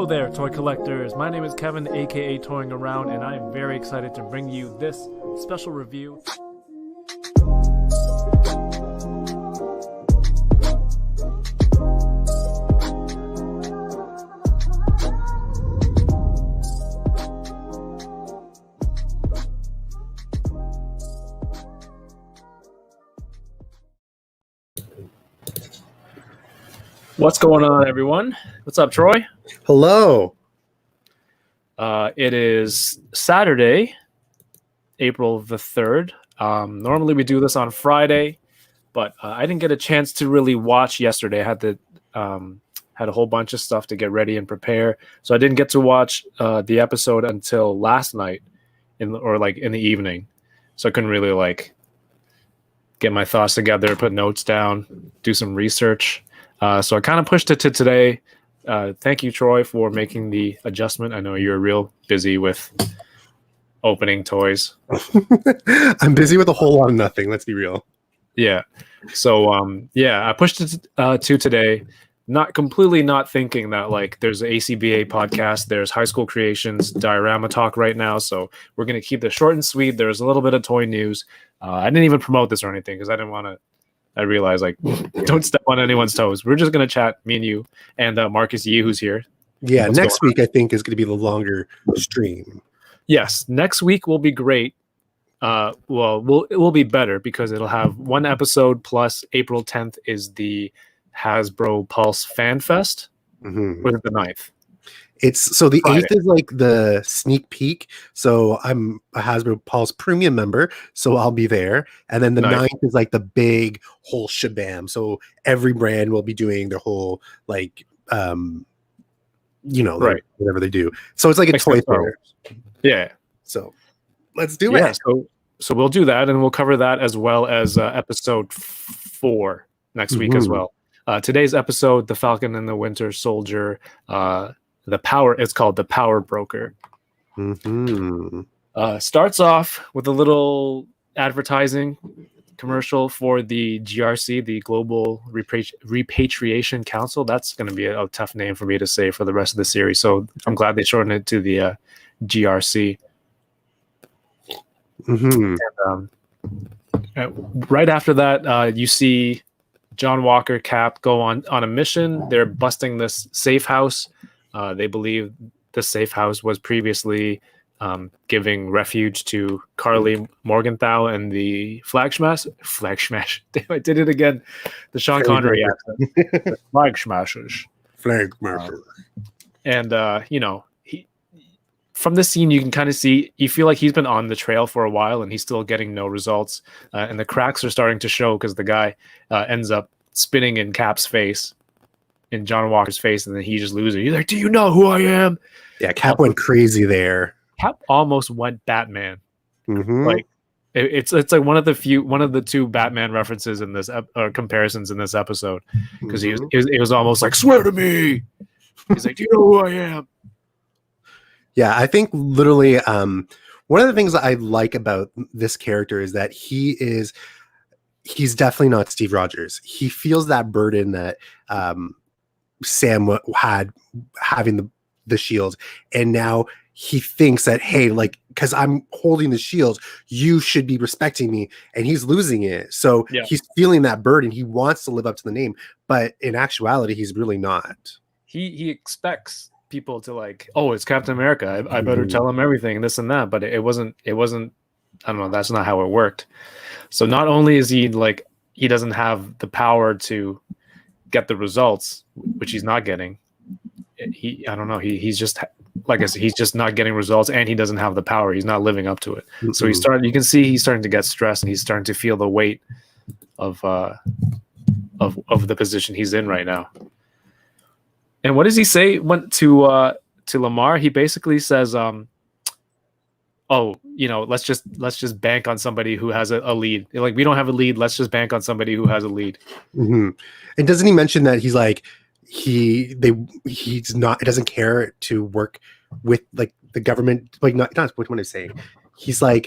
there, toy collectors. My name is Kevin, aka Toying Around, and I am very excited to bring you this special review. What's going on, everyone? What's up, Troy? Hello. It is Saturday, April the 3rd. Normally we do this on Friday, but I didn't get a chance to really watch yesterday. I had had a whole bunch of stuff to get ready and prepare, so I didn't get to watch the episode until last night, in the evening. So I couldn't really get my thoughts together, put notes down, do some research. So I kind of pushed it to today. Thank you, Troy, for making the adjustment. I know you're real busy with opening toys. I'm busy with a whole lot of nothing. Let's be real. Yeah. So, I pushed it to today, not thinking that there's an ACBA podcast, there's High School Creations, Diorama Talk right now. So we're going to keep this short and sweet. There's a little bit of toy news. I didn't even promote this or anything because I didn't want to. I realized, don't step on anyone's toes. We're just going to chat, me and you, and Marcus Yee, who's here. Yeah, next week, I think, is going to be the longer stream. Yes, next week will be great. It will be better because it'll have one episode, plus April 10th is the Hasbro Pulse Fan Fest, with the 9th. So the Friday. 8th is the sneak peek. So I'm a Hasbro Pulse premium member, so I'll be there. And then the 9th is the big whole shabam. So every brand will be doing their whole whatever they do. So it's like a toy fair. Yeah. So let's do it. So we'll do that, and we'll cover that as well as episode 4 next week as well. Today's episode, The Falcon and the Winter Soldier. It's called The Power Broker. Starts off with a little advertising commercial for the GRC, the Global Repatriation Council. That's going to be a tough name for me to say for the rest of the series. So I'm glad they shortened it to the GRC. And, right after that, you see John Walker, Cap go on a mission. They're busting this safe house. They believe the safe house was previously giving refuge to Carly Morgenthau and the Flag Smash. Damn, I did it again. The Sean Connery accent. The Flag Smashers. Flag Smashers. And from this scene, you can kind of see, you feel like he's been on the trail for a while and he's still getting no results. And the cracks are starting to show because the guy ends up spinning in Cap's face. In John Walker's face, and then he just loses. He's like, "Do you know who I am?" Yeah, Cap went crazy there. Cap almost went Batman. It's one of the two Batman references in this or comparisons in this episode, because he was almost like, "Swear to me." He's like, "Do you know who I am?" Yeah, I think literally one of the things that I like about this character is that he's definitely not Steve Rogers. He feels that burden that Sam had having the shield, and now he thinks that, hey, because I'm holding the shield, you should be respecting me, and he's losing it. So he's feeling that burden. He wants to live up to the name, but in actuality, he's really not. He expects people to oh, it's Captain America. I better tell him everything and this and that, but it wasn't. I don't know. That's not how it worked. So not only is he he doesn't have the power to get the results, which he's not getting. I don't know. He's just, like I said, he's just not getting results, and he doesn't have the power. He's not living up to it. So you can see he's starting to get stressed, and he's starting to feel the weight of the position he's in right now. And what does he say to Lamar? He basically says, let's just bank on somebody who has a lead. We don't have a lead. Let's just bank on somebody who has a lead. And doesn't he mention that he's he doesn't care to work with the government? Not what I'm saying. He's we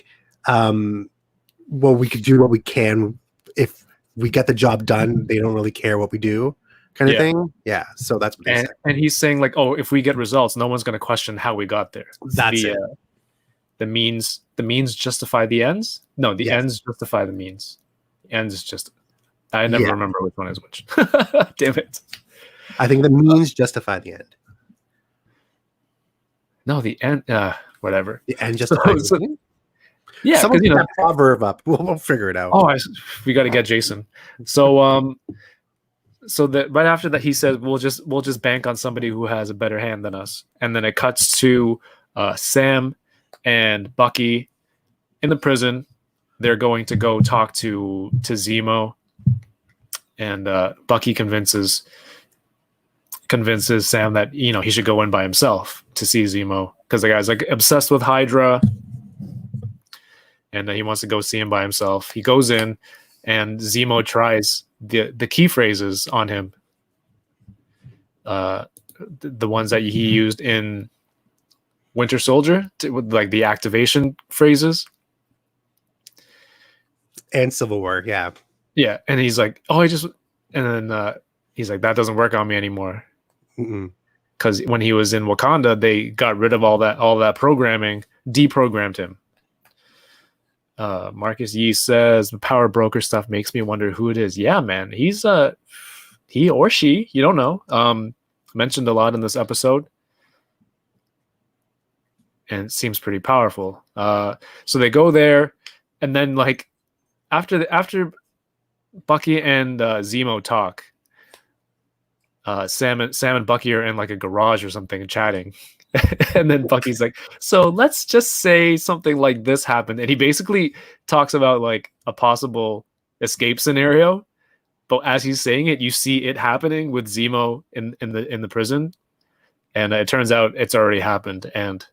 could do what we can. If we get the job done, they don't really care what we do. kind of thing. Yeah. So that's what they said. And he's saying like, oh, if we get results, no one's going to question how we got there. That's it. The means justify the ends. No, the Yes. ends justify the means. The ends just. I never remember which one is which. Damn it. I think the means justify the end. No, the end. Whatever. The end justifies the means. Yeah, someone get that proverb up. We'll figure it out. Oh, we got to get Jason. So so that right after that he says we'll just bank on somebody who has a better hand than us, and then it cuts to Sam and Bucky in the prison. They're going to go talk to Zemo, and Bucky convinces Sam that he should go in by himself to see Zemo because the guy's like obsessed with Hydra, and he wants to go see him by himself. He goes in, and Zemo tries the key phrases on him, the ones that he used in Winter Soldier, with like the activation phrases, and Civil War. Yeah, and he's like, oh, and then he's like, that doesn't work on me anymore. Because when he was in Wakanda, they got rid of all that programming, deprogrammed him. Marcus Yee says the power broker stuff makes me wonder who it is. Yeah, man, he's he or she, you don't know. Mentioned a lot in this episode, and it seems pretty powerful. So they go there, and then like after Bucky and Zemo talk, Sam and Bucky are in like a garage or something chatting. And then Bucky's like, so let's just say something like this happened. And he basically talks about like a possible escape scenario. But as he's saying it, you see it happening with Zemo in the prison. And it turns out it's already happened. And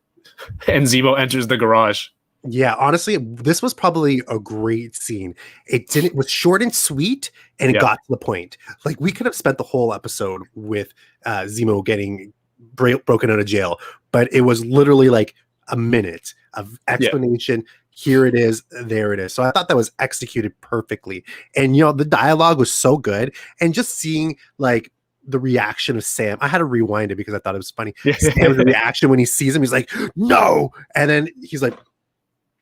Zemo enters the garage. Yeah, honestly, this was probably a great scene. It was short and sweet, and it got to the point. Like, we could have spent the whole episode with Zemo getting broken out of jail, but it was literally like a minute of explanation. Here it is, there it is. So I thought that was executed perfectly. And the dialogue was so good, and just seeing like the reaction of Sam, I had to rewind it because I thought it was funny. Sam's reaction when he sees him, he's like, no, and then he's like,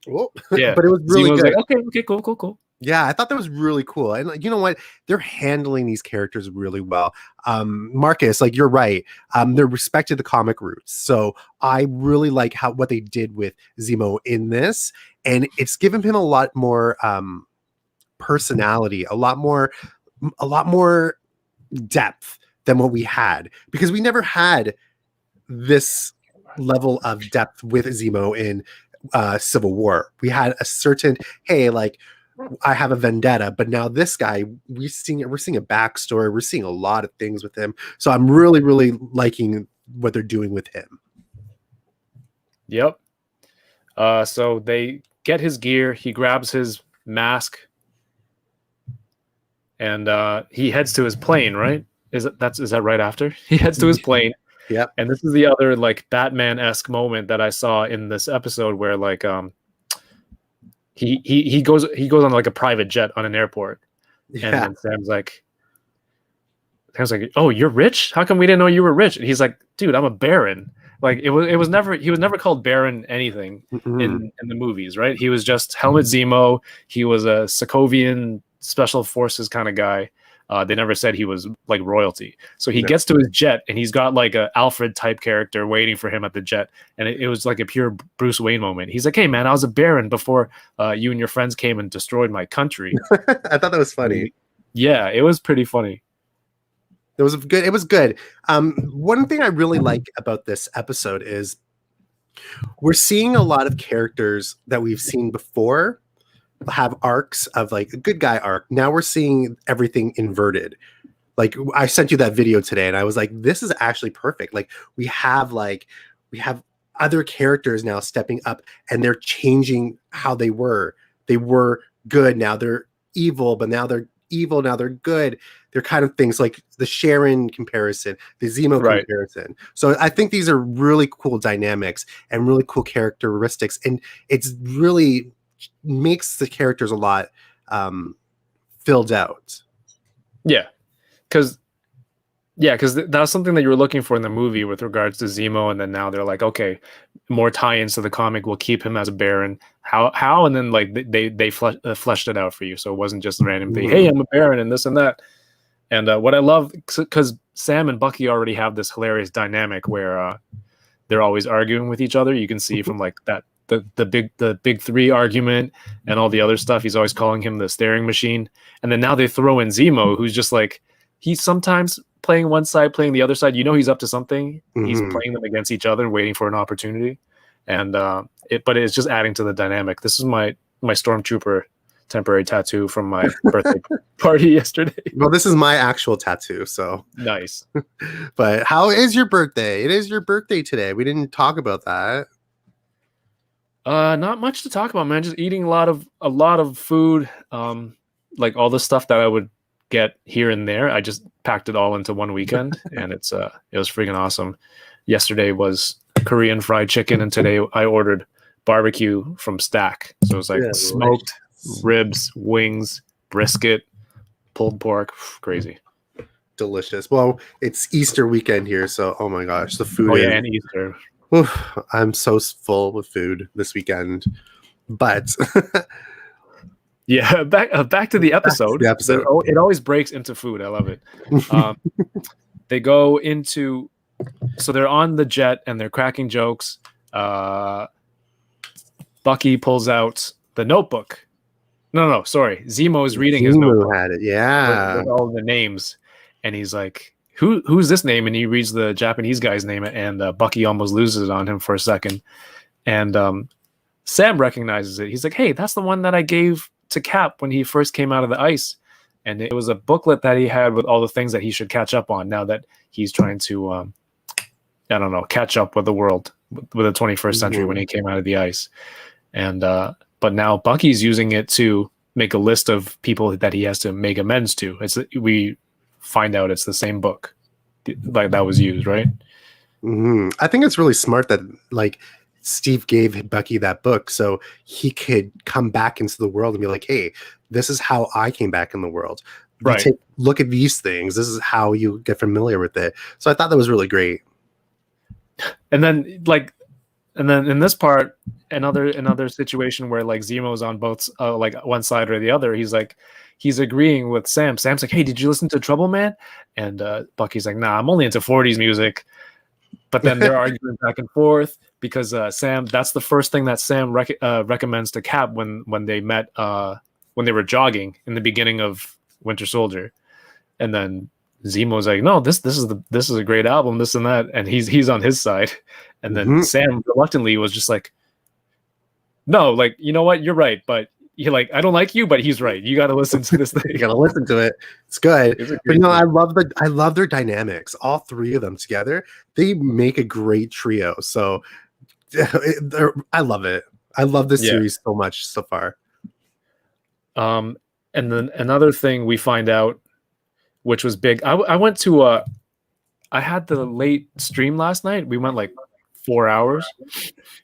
whoa. Yeah, but it was really good. Like, okay, cool. Yeah, I thought that was really cool. And like, you know what? They're handling these characters really well. Marcus, like, you're right. They're respected the comic roots. So I really like what they did with Zemo in this. And it's given him a lot more personality, a lot more depth than what we had. Because we never had this level of depth with Zemo in Civil War. We had a certain, hey, like, I have a vendetta, but now this guy, we're seeing a backstory. We're seeing a lot of things with him. So I'm really, really liking what they're doing with him. Yep. So they get his gear. He grabs his mask, and he heads to his plane. Right? Is that right after he heads to his plane? Yeah. And this is the other like Batman-esque moment that I saw in this episode where like he goes on like a private jet on an airport. And then Sam's like, oh, you're rich? How come we didn't know you were rich? And he's like, dude, I'm a baron. Like he was never called Baron anything in the movies, right? He was just Helmut Zemo. He was a Sokovian special forces kind of guy. They never said he was like royalty. So he gets to his jet, and he's got like a Alfred type character waiting for him at the jet. And it was like a pure Bruce Wayne moment. He's like, hey man, I was a baron before you and your friends came and destroyed my country. I thought that was funny. Yeah, it was pretty funny. It was good. One thing I really like about this episode is we're seeing a lot of characters that we've seen before have arcs of like a good guy arc. Now we're seeing everything inverted. Like, I sent you that video today, and I was like, this is actually perfect. Like, we have other characters now stepping up, and they're changing how they were. They were good, now they're evil, but now they're evil, now they're good. They're kind of things like the Sharon comparison, the Zemo comparison. So I think these are really cool dynamics and really cool characteristics, and it's really makes the characters a lot filled out. Yeah, because Yeah, because that was something that you were looking for in the movie with regards to Zemo, and then now they're like, okay, more tie-ins to the comic will keep him as a Baron. How, and then like they fleshed it out for you, so it wasn't just a random thing. Hey, I'm a Baron, and this and that. And what I love, because Sam and Bucky already have this hilarious dynamic where they're always arguing with each other. You can see from like that the big three argument and all the other stuff. He's always calling him the staring machine, and then now they throw in Zemo, who's just like he's sometimes playing one side, playing the other side. You know, he's up to something. He's playing them against each other, waiting for an opportunity, and but it's just adding to the dynamic. This is my Stormtrooper temporary tattoo from my birthday party yesterday. Well, this is my actual tattoo, so nice. But how is your birthday? It is your birthday today. We didn't talk about that. Not much to talk about, man. Just eating a lot of food. Like all the stuff that I would get here and there. I just packed it all into one weekend, and it was freaking awesome. Yesterday was Korean fried chicken, and today I ordered barbecue from Stack. So it was like smoked ribs, wings, brisket, pulled pork. Crazy. Delicious. Well, it's Easter weekend here, so oh my gosh, the food. Oh yeah, and Easter. Oof, I'm so full with food this weekend. But yeah, back to the episode. It always breaks into food. I love it. They go into, so they're on the jet and they're cracking jokes. Bucky pulls out the notebook. No, sorry. Zemo is reading his notebook. Had it, yeah. With all the names, and he's like, "Who's this name?" And he reads the Japanese guy's name, and Bucky almost loses it on him for a second. And Sam recognizes it. He's like, "Hey, that's the one that I gave to Cap when he first came out of the ice." And it was a booklet that he had with all the things that he should catch up on now that he's trying to, catch up with the world, with the 21st century when he came out of the ice. And but now Bucky's using it to make a list of people that he has to make amends to. We find out it's the same book like that was used, right? I think it's really smart that like Steve gave Bucky that book so he could come back into the world and be like, hey, this is how I came back in the world. Right. Look at these things. This is how you get familiar with it. So I thought that was really great. And then in this part, another situation where like Zemo's on both like one side or the other, he's agreeing with Sam. Sam's like, hey, did you listen to Trouble Man? And Bucky's like, nah, I'm only into 40s music. But then they're arguing back and forth because Sam, that's the first thing that Sam recommends to Cap when they met when they were jogging in the beginning of Winter Soldier. And then Zemo's like, no, this is a great album, this and that, and he's on his side. And then Sam reluctantly was just like, no, like, you know what, you're right, but he like, I don't like you, but he's right. You got to listen to this thing. You got to listen to it. It's good. But I love their dynamics. All three of them together, they make a great trio. So I love it. I love this series so much so far. And then another thing we find out, which was big. I went to I had the late stream last night. We went like 4 hours,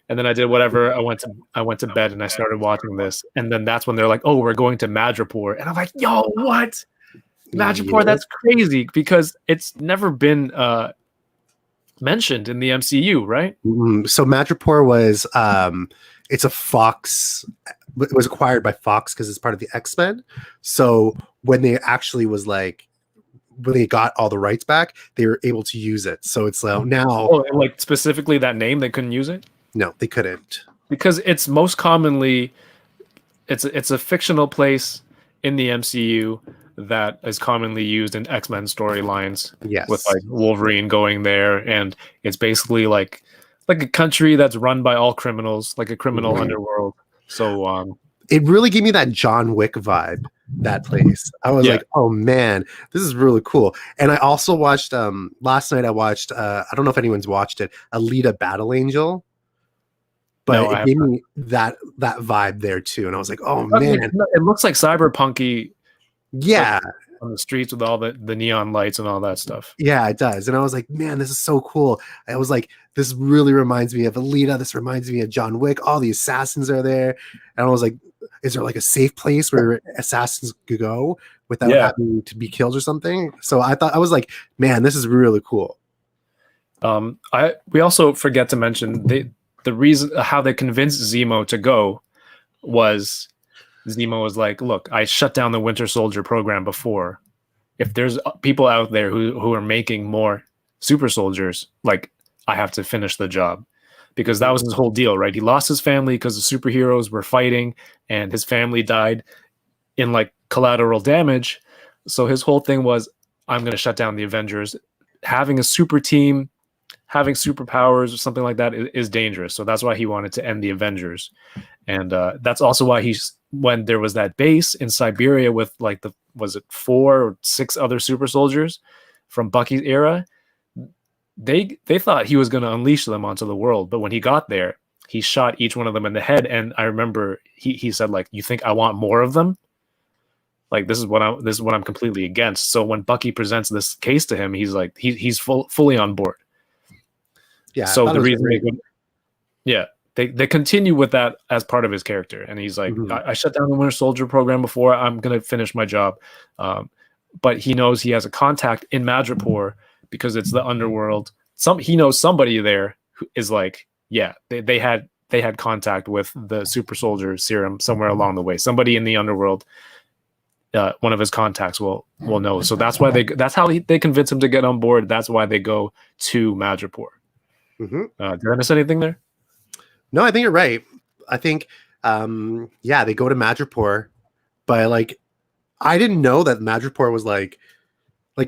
and then I did whatever. I went to bed and I started watching this, and then that's when they're like, "Oh, we're going to Madripoor," and I'm like, "Yo, what? Madripoor? Yeah. That's crazy because it's never been mentioned in the MCU, right?" So Madripoor was it's a Fox. It was acquired by Fox because it's part of the X-Men. So when they actually was like, when they got all the rights back, they were able to use it. So it's now, like specifically that name, they couldn't use it. No, they couldn't, because it's most commonly it's a fictional place in the MCU that is commonly used in X-Men storylines. Yes, with like Wolverine going there, and it's basically like a country that's run by all criminals, like a criminal underworld. So it really gave me that John Wick vibe, that place. I was like, oh man, this is really cool. And I also watched last night I watched I don't know if anyone's watched it, Alita Battle Angel. But it gave me that vibe there too. And I was like, oh man. It looks like cyberpunky. Yeah. Like on the streets with all the neon lights and all that stuff. Yeah, it does. And I was like, man, this is so cool. I was like, this really reminds me of Alita. This reminds me of John Wick. All the assassins are there. And I was like, is there like a safe place where assassins could go without Yeah. having to be killed or something? So I was like, man, this is really cool. We also forget to mention the reason how they convinced Zemo to go was Zemo was like, look, I shut down the Winter Soldier program before. If there's people out there who are making more super soldiers, like, I have to finish the job. Because that was his whole deal, right? He lost his family because the superheroes were fighting and his family died in like collateral damage. So his whole thing was, I'm going to shut down the Avengers. Having a super team, having superpowers or something like that is dangerous. So that's why he wanted to end the Avengers. And that's also why when there was that base in Siberia with like was it 4 or 6 other super soldiers from Bucky's era, they thought he was going to unleash them onto the world. But when he got there, he shot each one of them in the head. And I remember he said, like, you think I want more of them? Like, this is what I'm completely against. So when Bucky presents this case to him, he's like, he's fully on board. Yeah. So the reason they continue with that as part of his character. And he's like, I shut down the Winter Soldier program before. I'm going to finish my job. But he knows he has a contact in Madripoor because it's the underworld. He knows somebody there who is like, yeah, they had contact with the super soldier serum somewhere along the way. Somebody in the underworld, one of his contacts will know. So that's why that's how they convince him to get on board. That's why they go to Madripoor. Did I miss anything there? No, I think you're right. I think, they go to Madripoor, but like, I didn't know that Madripoor was like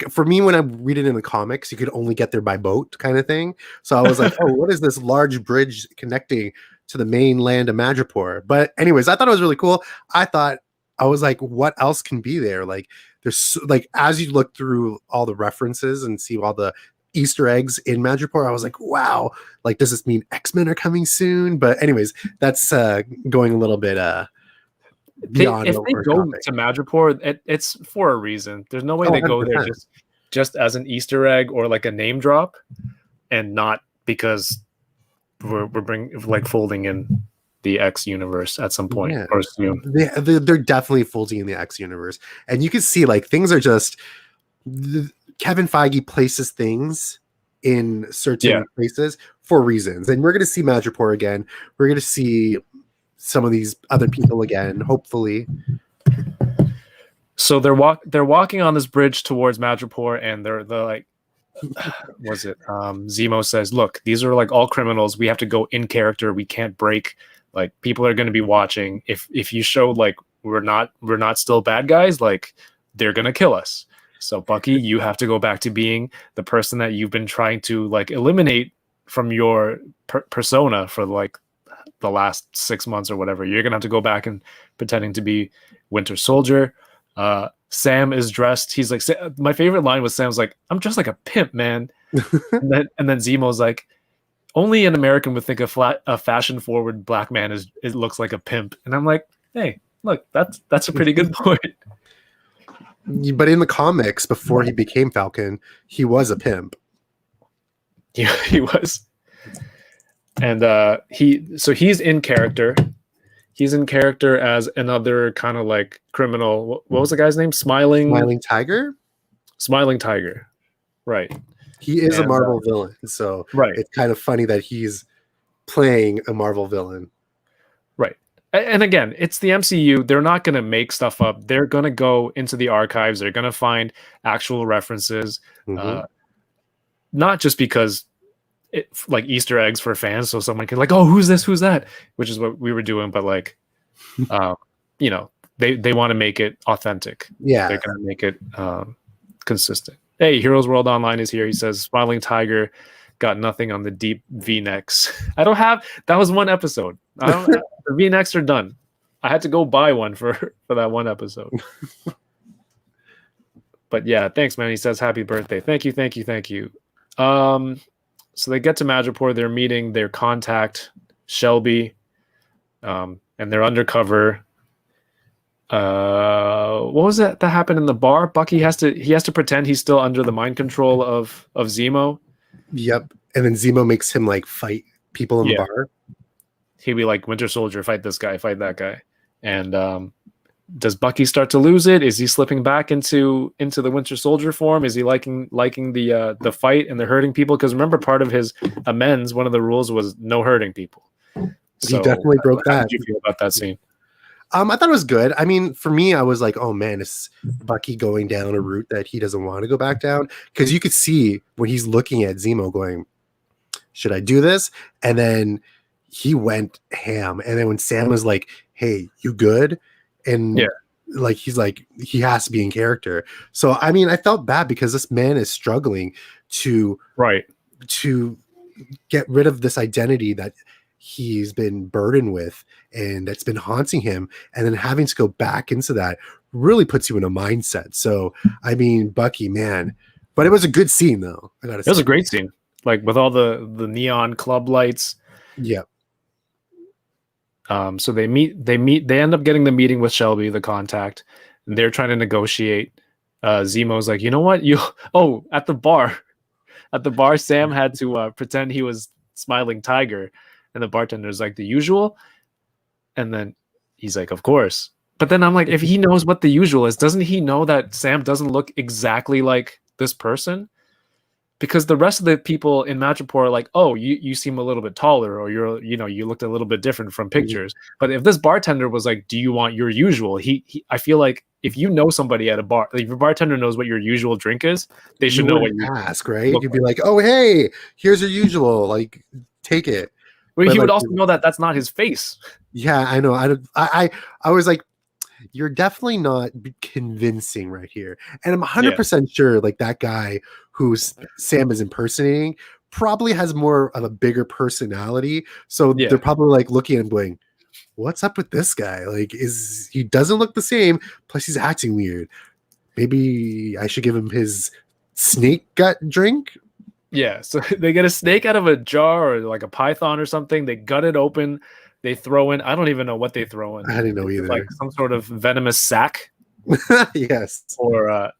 for me, when I read it in the comics, you could only get there by boat kind of thing. So I was like, oh, what is this large bridge connecting to the mainland of Madripoor? But anyways, I thought it was really cool. I was like, what else can be there? Like, there's like, as you look through all the references and see all the Easter eggs in Madripoor, I was like, wow, like, does this mean X-Men are coming soon? But anyways, that's going a little bit if they go to Madripoor, it's for a reason. There's no way they go there just as an Easter egg or like a name drop, and not because we're folding in the X universe at some point or soon. They're definitely folding in the X universe, and you can see like things are just Kevin Feige places things in certain places for reasons, and we're going to see Madripoor again. We're going to see some of these other people again, hopefully. So they're walking on this bridge towards Madripoor, and they're like, was it Zemo says, look, these are like all criminals. We have to go in character. We can't break. Like, people are going to be watching. If you show like we're not still bad guys, like, they're going to kill us. So Bucky, you have to go back to being the person that you've been trying to like eliminate from your persona for like the last 6 months or whatever. You're gonna have to go back and pretending to be Winter Soldier. Sam is dressed. He's like, my favorite line was Sam's like, I'm dressed like a pimp, man. and then Zemo's like, only an American would think a fashion forward black man it looks like a pimp. And I'm like, hey, look, that's a pretty good point. But in the comics, before he became Falcon, he was a pimp. Yeah, he was. And he's in character. He's in character as another kind of like criminal. What was the guy's name? Smiling Tiger? Smiling Tiger. Right. He is a Marvel villain. So it's kind of funny that he's playing a Marvel villain. Right. And again, it's the MCU. They're not going to make stuff up. They're going to go into the archives. They're going to find actual references. Not just because like Easter eggs for fans, so someone can like, oh, who's this, who's that, which is what we were doing, but like they want to make it authentic. They're gonna make it consistent. Hey, Heroes World Online is here. He says Smiling Tiger got nothing on the deep V-necks. I don't have that. Was one episode. The V-necks are done. I had to go buy one for that one episode. But yeah, thanks, man. He says happy birthday. Thank you. So they get to Madripoor. They're meeting their contact, Shelby, and they're undercover. What was that happened in the bar? Bucky has to pretend he's still under the mind control of Zemo. Yep. And then Zemo makes him like fight people in the bar. He'd be like, Winter Soldier, fight this guy, fight that guy. And does Bucky start to lose it? Is he slipping back into the Winter Soldier form? Is he liking the fight and the hurting people? Because remember, part of his amends, one of the rules was no hurting people. He definitely broke how that. did you feel about that scene? I thought it was good. I mean, for me, I was like, oh man, is Bucky going down a route that he doesn't want to go back down? Because you could see when he's looking at Zemo going, should I do this? And then he went ham. And then when Sam was like, hey, you good? And like, he's like, he has to be in character. So, I mean, I felt bad because this man is struggling to get rid of this identity that he's been burdened with and that's been haunting him, and then having to go back into that really puts you in a mindset. So I mean, Bucky, man, but it was a good scene though. I gotta say, it was a great scene, like with all the neon club lights. Yeah. So they end up getting the meeting with Shelby, the contact, and they're trying to negotiate. Zemo's like, you know what, at the bar Sam had to pretend he was Smiling Tiger. And the bartender's like, the usual? And then he's like, of course. But then I'm like, if he knows what the usual is, doesn't he know that Sam doesn't look exactly like this person? Because the rest of the people in Madripoor are like, oh, you seem a little bit taller, or you looked a little bit different from pictures. But if this bartender was like, do you want your usual? I feel like if you know somebody at a bar, like if your bartender knows what your usual drink is, they should know what you ask, right? You'd be like, oh, hey, here's your usual, like, take it. Well, he would also know that that's not his face. Yeah, I know. I was like, you're definitely not convincing right here. And I'm 100% sure like that guy who's Sam is impersonating probably has more of a bigger personality. So they're probably like looking at him going, what's up with this guy? Like, he doesn't look the same. Plus he's acting weird. Maybe I should give him his snake gut drink. Yeah, so they get a snake out of a jar or like a python or something. They gut it open. They throw in, I don't even know what they throw in. I didn't know either. Like some sort of venomous sack. Yes. Or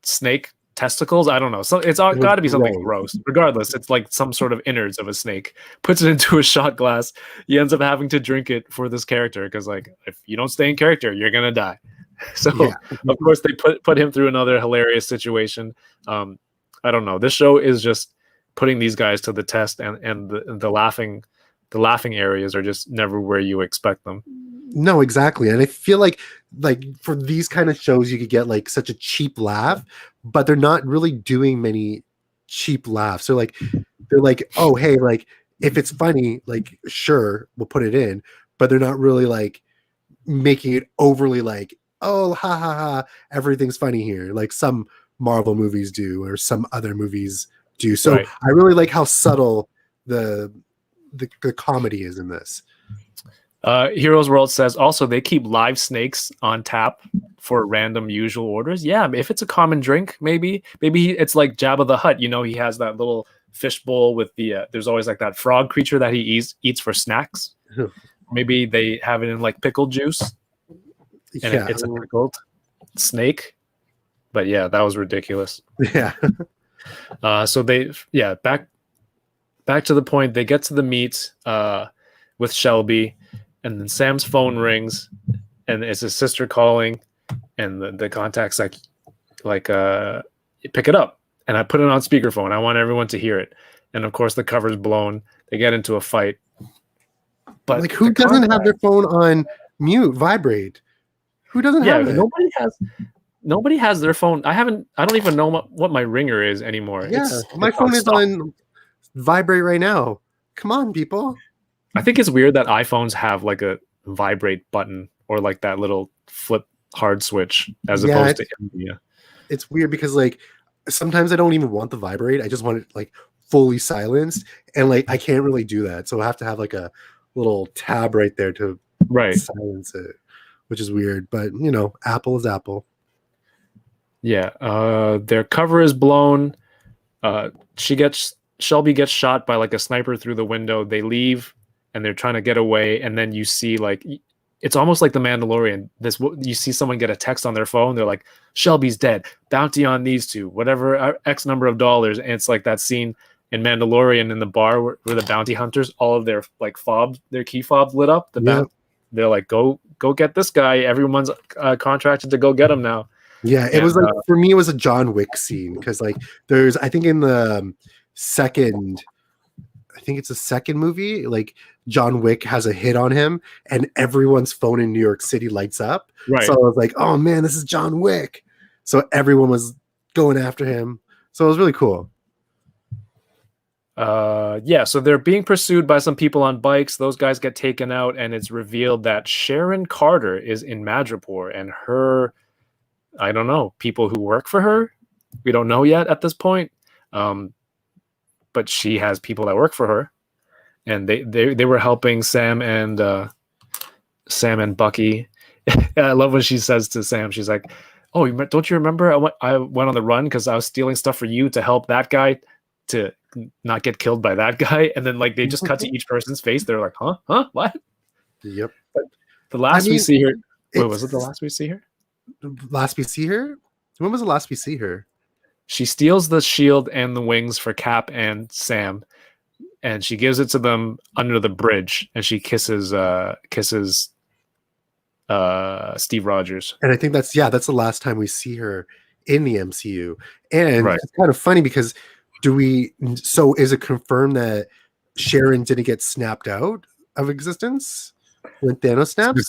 snake testicles. I don't know. So it's got to be something gross. Regardless, it's like some sort of innards of a snake. Puts it into a shot glass. He ends up having to drink it for this character because, like, if you don't stay in character, you're gonna die. So of course they put him through another hilarious situation. I don't know. This show is just putting these guys to the test, and the laughing areas are just never where you expect them. No, exactly. And I feel like for these kind of shows, you could get like such a cheap laugh, but they're not really doing many cheap laughs. So like, they're like, oh, hey, like if it's funny, like, sure, we'll put it in, but they're not really like making it overly like, oh, ha ha ha, everything's funny here. Like some Marvel movies do, or some other movies do. So I really like how subtle the comedy is in this. Heroes World says also they keep live snakes on tap for random usual orders. Yeah, if it's a common drink, maybe it's like Jabba the Hutt. You know, he has that little fish bowl with the there's always like that frog creature that he eats for snacks. Maybe they have it in like pickled juice, and it's a pickled snake. But yeah, that was ridiculous. Yeah. So back to the point. They get to the meet with Shelby, and then Sam's phone rings, and it's his sister calling, and the contact's like pick it up, and I put it on speakerphone. I want everyone to hear it, and of course the cover's blown. They get into a fight, but like who doesn't have their phone on mute, vibrate? Who doesn't have it? Nobody has their phone. I don't even know what my ringer is anymore. Yeah, my phone is on vibrate right now. Come on, people. I think it's weird that iPhones have like a vibrate button or like that little flip hard switch as opposed to India. It's weird because like sometimes I don't even want the vibrate. I just want it like fully silenced, and like I can't really do that. So I have to have like a little tab right there to silence it, which is weird. But you know, Apple is Apple. Yeah, their cover is blown. Shelby gets shot by like a sniper through the window. They leave and they're trying to get away, and then you see like it's almost like the Mandalorian. You see someone get a text on their phone. They're like, Shelby's dead. Bounty on these two, whatever X number of dollars. And it's like that scene in Mandalorian in the bar where the bounty hunters, all of their like fobs, their key fobs lit up. they're like, go get this guy. Everyone's contracted to go get him now. Yeah, it And, was like for me, it was a John Wick scene because like there's I think in the second, I think it's the second movie, like John Wick has a hit on him, and everyone's phone in New York City lights up. right. So I was like, oh man, this is John Wick. So everyone was going after him. So it was really cool. Yeah, so they're being pursued by some people on bikes. Those guys get taken out, and it's revealed that Sharon Carter is in Madripoor, and her, I don't know, people who work for her, we don't know yet at this point. But she has people that work for her, and they were helping Sam and Bucky. I love when she says to Sam, she's like, "Oh, don't you remember I went on the run because I was stealing stuff for you to help that guy to not get killed by that guy." And then like they just cut to each person's face. They're like, huh, what? Yep. But the last we see her, wait, was it the last we see her? Last we see her? When was the last we see her? She steals the shield and the wings for Cap and Sam, and she gives it to them under the bridge, and she kisses Steve Rogers. And I think that's the last time we see her in the MCU. And It's kind of funny because is it confirmed that Sharon didn't get snapped out of existence when Thanos snapped?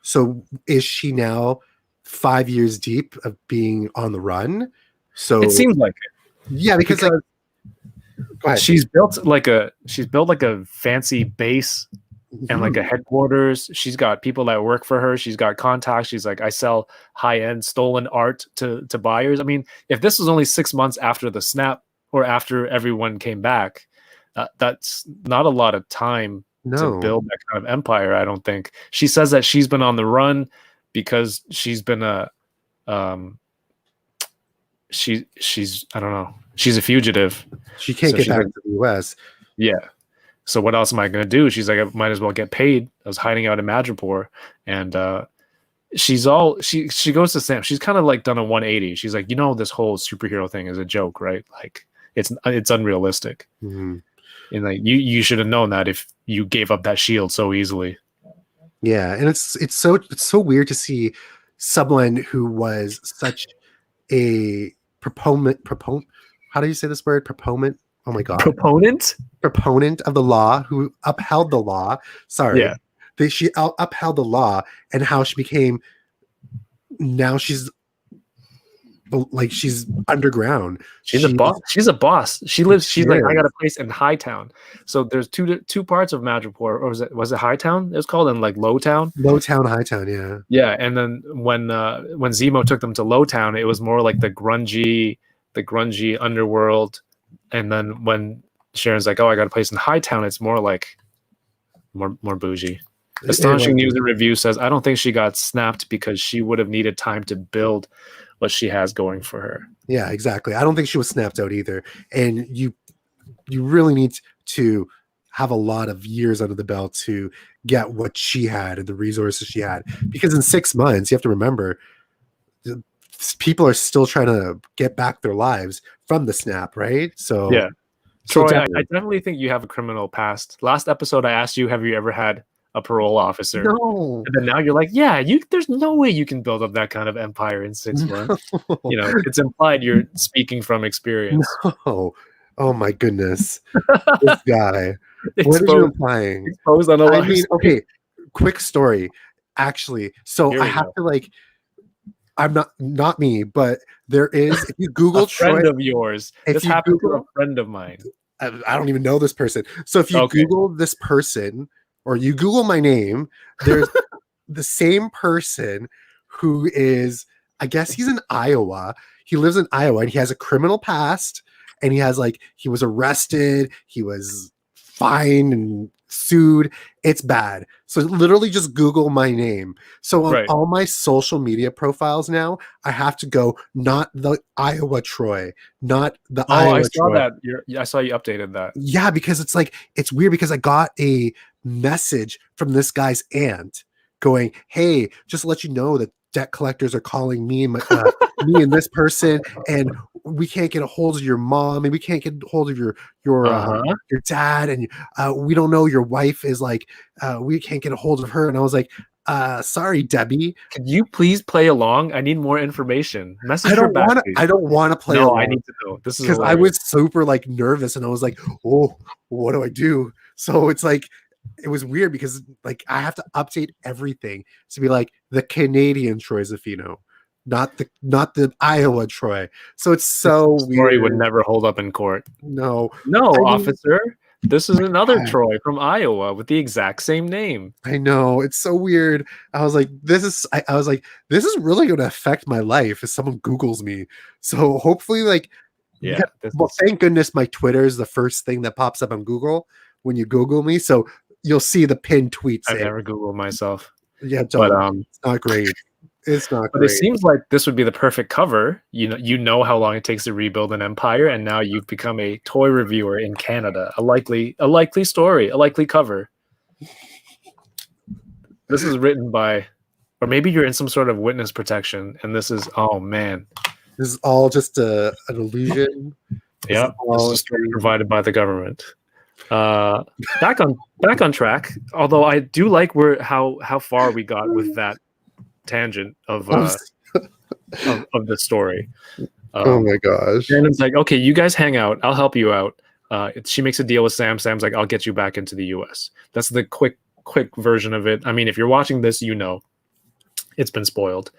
So is she now 5 years deep of being on the run? So it seems like it. Yeah, because like, go ahead. She's built like a fancy base and like a headquarters. She's got people that work for her. She's got contacts. She's like, I sell high-end stolen art to buyers. I mean, if this was only 6 months after the snap or after everyone came back, that's not a lot of time to build that kind of empire, I don't think. She says that she's been on the run because she's been she's I don't know. She's a fugitive. She can't get back to the US. Yeah. So what else am I going to do? She's like, I might as well get paid. I was hiding out in Madripoor, and she goes to Sam. She's kind of like done a 180. She's like, this whole superhero thing is a joke, right? Like it's unrealistic. Mm-hmm. And like you should have known that if you gave up that shield so easily. Yeah, and it's so weird to see someone who was such a proponent. How do you say this word? Proponent. Oh my god. Proponent of the law, who upheld the law. Sorry. Yeah. She upheld the law, and how she became. Now she's underground. She's a boss. She's a boss. She's like, I got a place in Hightown. So there's two parts of Madripoor, or was it Hightown? It was called, in like Lowtown. Hightown, yeah. Yeah, and then when Zemo took them to Lowtown, it was more like the grungy underworld. And then when Sharon's like, "Oh, I got a place in Hightown," it's more like more bougie. Astonishing News and Review says, I don't think she got snapped because she would have needed time to build what she has going for her. Yeah, exactly. I don't think she was snapped out either. And you really need to have a lot of years under the belt to get what she had and the resources she had. Because in 6 months, you have to remember, people are still trying to get back their lives from the snap, right? So yeah. Troy, I definitely think you have a criminal past. Last episode, I asked you, have you ever had a parole officer? No. And then now you're like, yeah, there's no way you can build up that kind of empire in 6 months. It's implied you're speaking from experience. No. Oh my goodness. This guy. What are you implying? Exposed on a I mean, okay, quick story. Actually, so I have to like, I'm not me, but there is, if you Google a friend Troy, of yours. This happened to a friend of mine. I don't even know this person. So if you Google this person, or you Google my name, there's the same person who is, I guess he's in Iowa. He lives in Iowa, and he has a criminal past, and he was arrested, he was fined and sued. It's bad. So literally just Google my name. So on all my social media profiles now, I have to go, not the Iowa Troy, not the Iowa I saw Troy. that. I saw you updated that. Yeah, because it's weird because I got a message from this guy's aunt going, hey, just to let you know that debt collectors are calling me and me and this person, and we can't get a hold of your mom, and we can't get a hold of your dad, and we don't know your wife is like, we can't get a hold of her. And I was like, sorry, Debbie. Could you please play along? I need more information. Message I her don't back. want to. I don't want to play No, along. I need to know. This is because I was super like nervous, and I was like, oh, what do I do? So it's like, it was weird because like I have to update everything to be like the Canadian Troy Zaffino, not the Iowa Troy. So it's so this story weird. would never hold up in court. No, officer. This is another Troy from Iowa with the exact same name. I know, it's so weird. I was like, this is really going to affect my life if someone Googles me. So hopefully, like, thank goodness my Twitter is the first thing that pops up on Google when you Google me. So you'll see the pinned tweets. I've never Googled myself. Yeah, but it's not great. It's not but great. It seems like this would be the perfect cover. You know how long it takes to rebuild an empire, and now you've become a toy reviewer in Canada. A likely story, a likely cover. This is written by, or maybe you're in some sort of witness protection, and this is, oh man, this is all just an illusion. Yeah, this is a story provided by the government. Back on track. Although I do like how far we got with that tangent of the story. Oh my gosh! And it's like, okay, you guys hang out. I'll help you out. She makes a deal with Sam. Sam's like, I'll get you back into the U.S. That's the quick version of it. I mean, if you're watching this, you know it's been spoiled.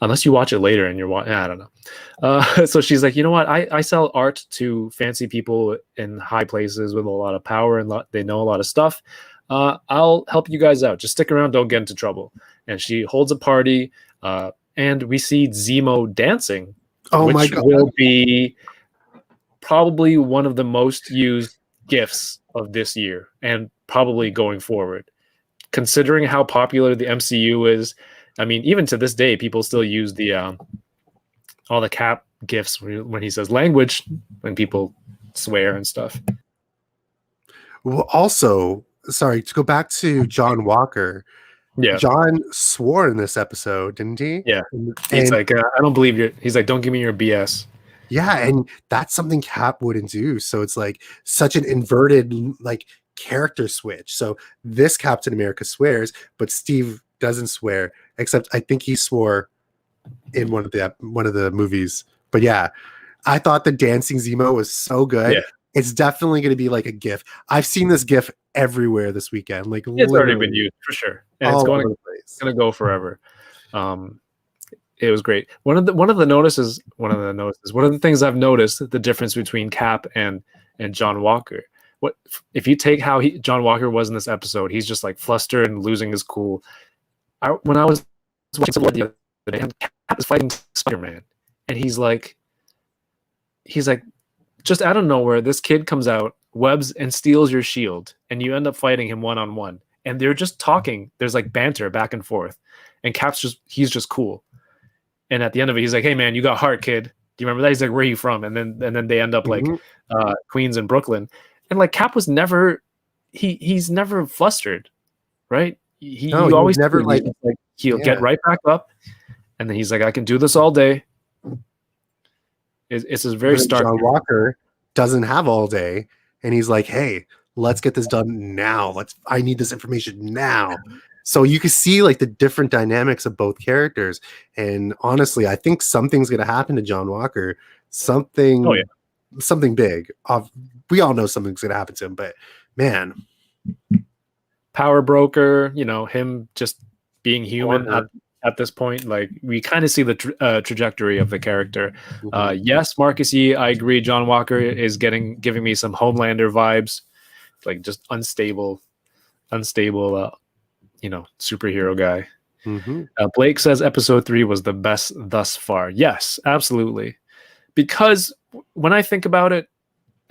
Unless you watch it later and you're watching, I don't know. So she's like, you know what? I sell art to fancy people in high places with a lot of power, and they know a lot of stuff. I'll help you guys out. Just stick around. Don't get into trouble. And she holds a party, and we see Zemo dancing, which will be probably one of the most used GIFs of this year and probably going forward. Considering how popular the MCU is, I mean, even to this day, people still use the all the Cap GIFs when he says language, when people swear and stuff. Well, also, sorry, to go back to John Walker. Yeah, John swore in this episode, didn't he? Yeah, he's like, I don't believe you. He's like, don't give me your BS. Yeah, and that's something Cap wouldn't do. So it's like such an inverted like character switch. So this Captain America swears, but Steve doesn't swear. Except I think he swore in one of the movies. But yeah, I thought the dancing Zemo was so good. Yeah. It's definitely going to be like a GIF. I've seen this GIF everywhere this weekend. Like it's already been used for sure, and it's going to go forever. It was great. One of the things I've noticed, the difference between Cap and John Walker. What if you take how John Walker was in this episode? He's just like flustered and losing his cool. When I was watching Civil War the other day, and Cap is fighting Spider-Man, and he's like, just out of nowhere, this kid comes out, webs and steals your shield, and you end up fighting him one-on-one. And they're just talking. There's like banter back and forth, and he's just cool. And at the end of it, he's like, "Hey man, you got heart, kid. Do you remember that?" He's like, "Where are you from?" And then they end up like Queens and Brooklyn, and like Cap was never he's never flustered, right? He always never like he'll get right back up, and then he's like, "I can do this all day." It's a very stark. John Walker doesn't have all day, and he's like, "Hey, let's get this done now. I need this information now." So you can see like the different dynamics of both characters, and honestly, I think something's going to happen to John Walker. Something big. We all know something's going to happen to him, but man, power broker. Him just being human at this point. Like we kind of see the trajectory of the character. Yes, Marcus Yee, I agree. John Walker is giving me some Homelander vibes, like just unstable. Superhero guy. Blake says episode 3 was the best thus far. Yes, absolutely. Because when I think about it,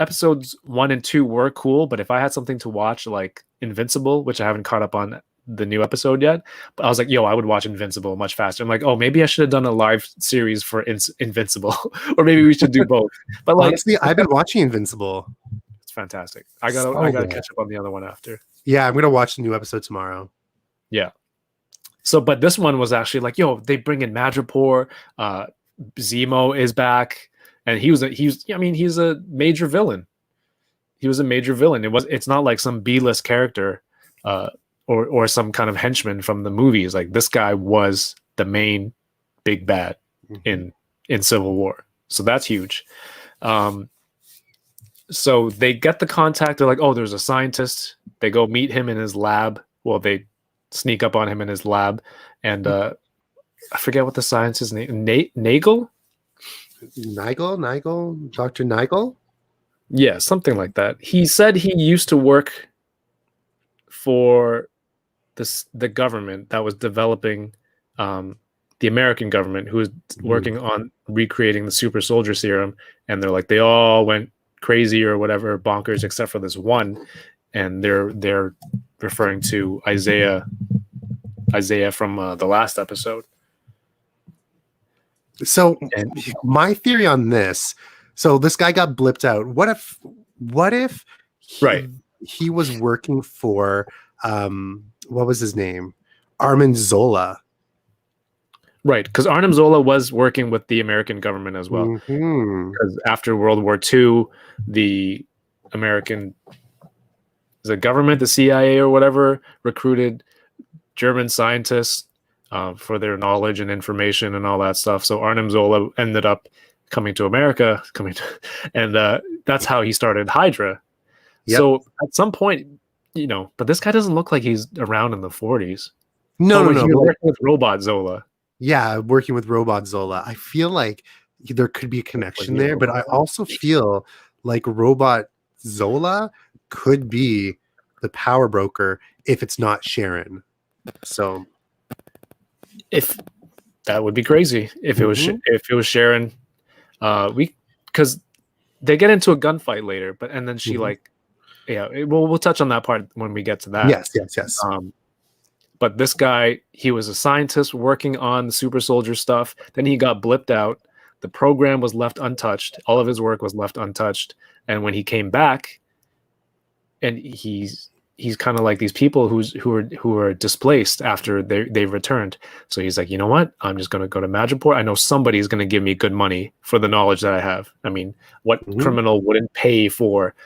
episodes 1 and 2 were cool, but if I had something to watch like Invincible, which I haven't caught up on the new episode yet, but I was like, I would watch Invincible much faster. I'm like, maybe I should have done a live series for Invincible, or maybe we should do both. But like, honestly, I've been watching Invincible. It's fantastic. I gotta catch up on the other one after. Yeah, I'm gonna watch the new episode tomorrow. Yeah. So, but this one was actually like, yo, they bring in Madripoor, Zemo is back, and I mean, he's a major villain. He was a major villain. It's not like some B-list character, or some kind of henchman from the movies. Like this guy was the main big bad in Civil War. So that's huge. So they get the contact. They're like, oh, there's a scientist. They go meet him in his lab. Well, they sneak up on him in his lab, and I forget what the scientist's name. Nagel, Dr. Nigel. Yeah, something like that. He said he used to work for the government that was developing, the American government, who was working on recreating the super soldier serum, and they're like, they all went crazy or whatever, bonkers, except for this one, and they're referring to Isaiah from the last episode. So my theory on this, so this guy got blipped out. What if he was working for what was his name? Armin Zola. Right, because Arnim Zola was working with the American government as well. Because after World War II, the American government, the CIA or whatever, recruited German scientists for their knowledge and information and all that stuff. So Arnim Zola ended up coming to America, and that's how he started Hydra. Yep. So at some point, but this guy doesn't look like he's around in the 40s. No. You're working with Robot Zola. Yeah, working with Robot Zola. I feel like there could be a connection there, but I also feel like Robot Zola could be the power broker if it's not Sharon. So, if that would be crazy if it was Sharon, because they get into a gunfight later, and then she we'll touch on that part when we get to that. Yes. But this guy, he was a scientist working on the super soldier stuff. Then he got blipped out. The program was left untouched. All of his work was left untouched. And when he came back, and he's kind of like these people who are displaced after they returned. So he's like, you know what? I'm just going to go to Madripoor. I know somebody's going to give me good money for the knowledge that I have. I mean, what criminal wouldn't pay for,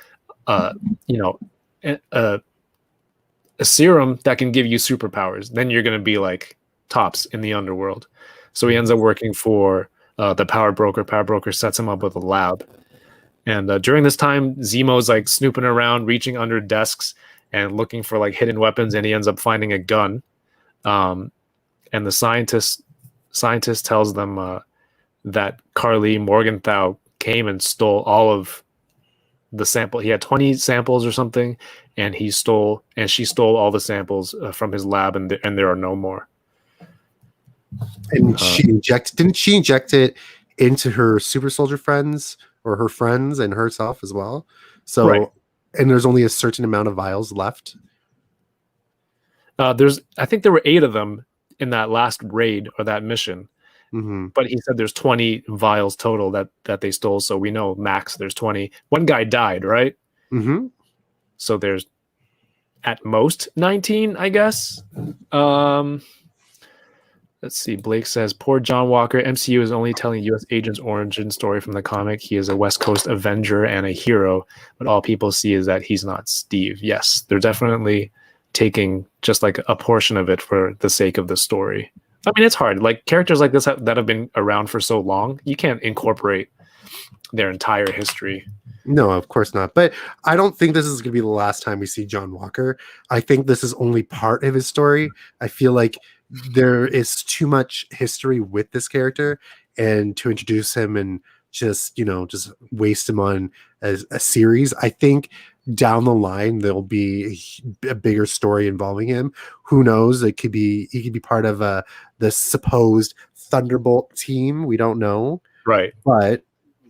a serum that can give you superpowers? Then you're going to be like tops in the underworld. So he ends up working for the power broker. Power broker sets him up with a lab. And during this time, Zemo's like snooping around, reaching under desks and looking for like hidden weapons, and he ends up finding a gun. And the scientist tells them that Carly Morgenthau came and stole all of the sample. He had 20 samples or something, and she stole all the samples from his lab, and there are no more. And didn't she inject it into her super soldier friends or her friends and herself as well? So, right. And there's only a certain amount of vials left. I think there were 8 of them in that last raid or that mission. But he said there's 20 vials total that they stole. So we know max there's 20. One guy died, right? So there's at most 19, I guess. Let's see. Blake says, poor John Walker. MCU is only telling U.S. agent's origin story from the comic. He is a West Coast Avenger and a hero, but all people see is that he's not Steve. Yes, they're definitely taking just like a portion of it for the sake of the story. I mean, it's hard. Like characters like this that have been around for so long, you can't incorporate their entire history. No, of course not. But I don't think this is going to be the last time we see John Walker. I think this is only part of his story. I feel like there is too much history with this character, and to introduce him and just waste him on a series. I think down the line there'll be a bigger story involving him. Who knows? He could be part of the supposed Thunderbolt team. We don't know, right? But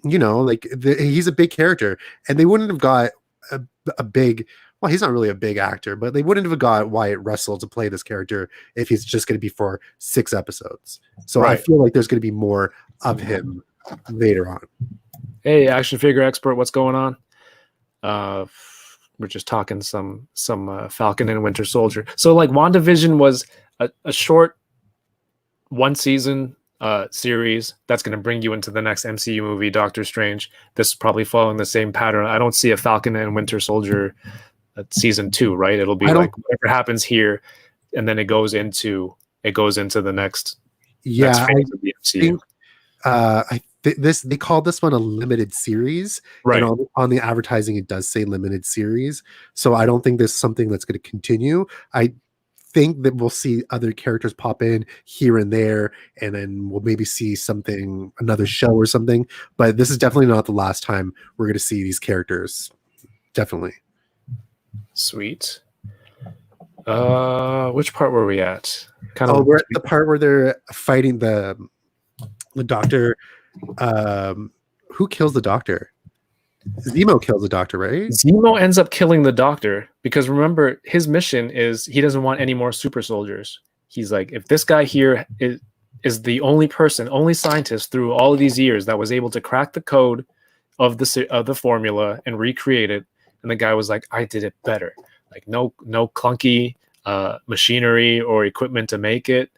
he's a big character, and they wouldn't have got a big. Well, he's not really a big actor, but they wouldn't have got Wyatt Russell to play this character if he's just going to be for 6 episodes. So right. I feel like there's going to be more of him later on. Hey, action figure expert, what's going on? We're just talking some Falcon and Winter Soldier. So like WandaVision was a short one season series that's going to bring you into the next MCU movie, Doctor Strange. This is probably following the same pattern. I don't see a Falcon and Winter Soldier season 2, right? It'll be like whatever happens here, and then it goes into the next phase of the MCU. They called this one a limited series, right? And on the advertising, it does say limited series. So I don't think this is something that's going to continue. I think that we'll see other characters pop in here and there, and then we'll maybe see another show or something. But this is definitely not the last time we're going to see these characters. Definitely. Sweet. Which part were we at? We're at the part where they're fighting the doctor. Who kills the doctor? Zemo kills the doctor, right? Zemo ends up killing the doctor because remember, his mission is he doesn't want any more super soldiers. He's like, if this guy here is the only scientist through all of these years that was able to crack the code of the formula and recreate it, and the guy was like, I did it better. Like no clunky machinery or equipment to make it,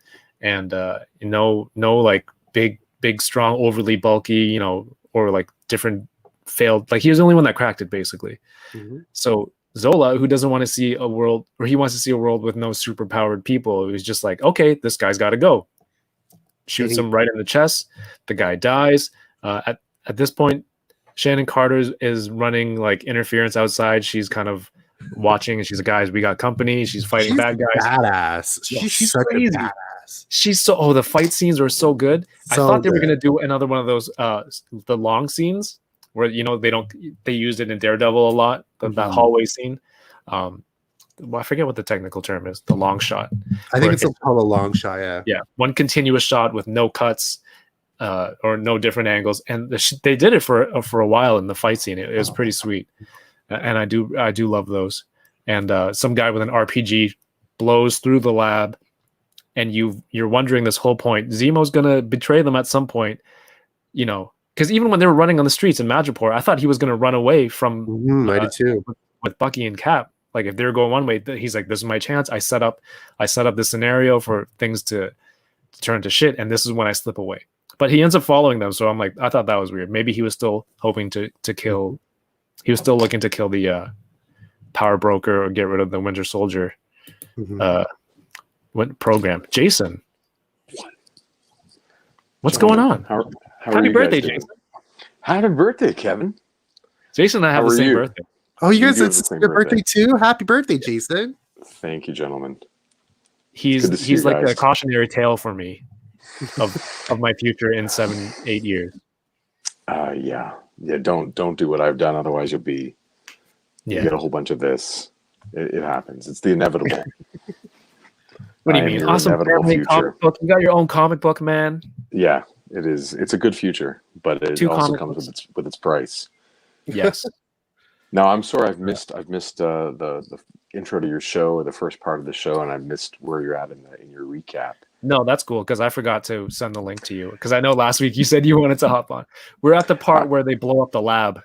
and no like big strong overly bulky, or like different failed, like he was the only one that cracked it basically. So Zola, who doesn't want to see a world, or he wants to see a world with no super powered people, he was just like, okay, this guy's got to go. Shoots him right in the chest. The guy dies. At this point, Shannon Carter is running like interference outside. She's kind of watching, and she's like, guys, we got company. She's fighting bad guys. Badass. She's such crazy. A badass. She's the fight scenes were so good. I thought they were gonna do another one of those the long scenes where they used it in Daredevil a lot, that hallway scene. I forget what the technical term is, the long shot. I think it's called a long shot, yeah, one continuous shot with no cuts or no different angles, and they did it for a while in the fight scene. It was pretty sweet, and I do love those. And some guy with an RPG blows through the lab, and you're wondering this whole point, Zemo's gonna betray them at some point, because even when they were running on the streets in Madripoor, I thought he was going to run away from I did too. With Bucky and Cap. Like if they're going one way, he's like, this is my chance. I set up this scenario for things to turn to shit, and this is when I slip away. But he ends up following them, so I'm like, I thought that was weird. Maybe he was still hoping to kill. He was still looking to kill the power broker or get rid of the Winter Soldier program. Jason, what's going on? Happy birthday, Jason. Happy birthday, Kevin. Jason and I have the same birthday. Oh, you guys, it's your birthday too? Happy birthday, Jason. Thank you, gentlemen. He's like a cautionary tale for me of my future in 7-8 years. Yeah. Don't do what I've done, otherwise you'll get a whole bunch of this. It happens. It's the inevitable. What do you mean? Awesome family comic book. You got your own comic book, man. Yeah, it is. It's a good future, but it also comes with its price. Yes. No, I'm sorry. I've missed the intro to your show, or the first part of the show, and I've missed where you're at in your recap. No, that's cool, because I forgot to send the link to you, because I know last week you said you wanted to hop on. We're at the part where they blow up the lab.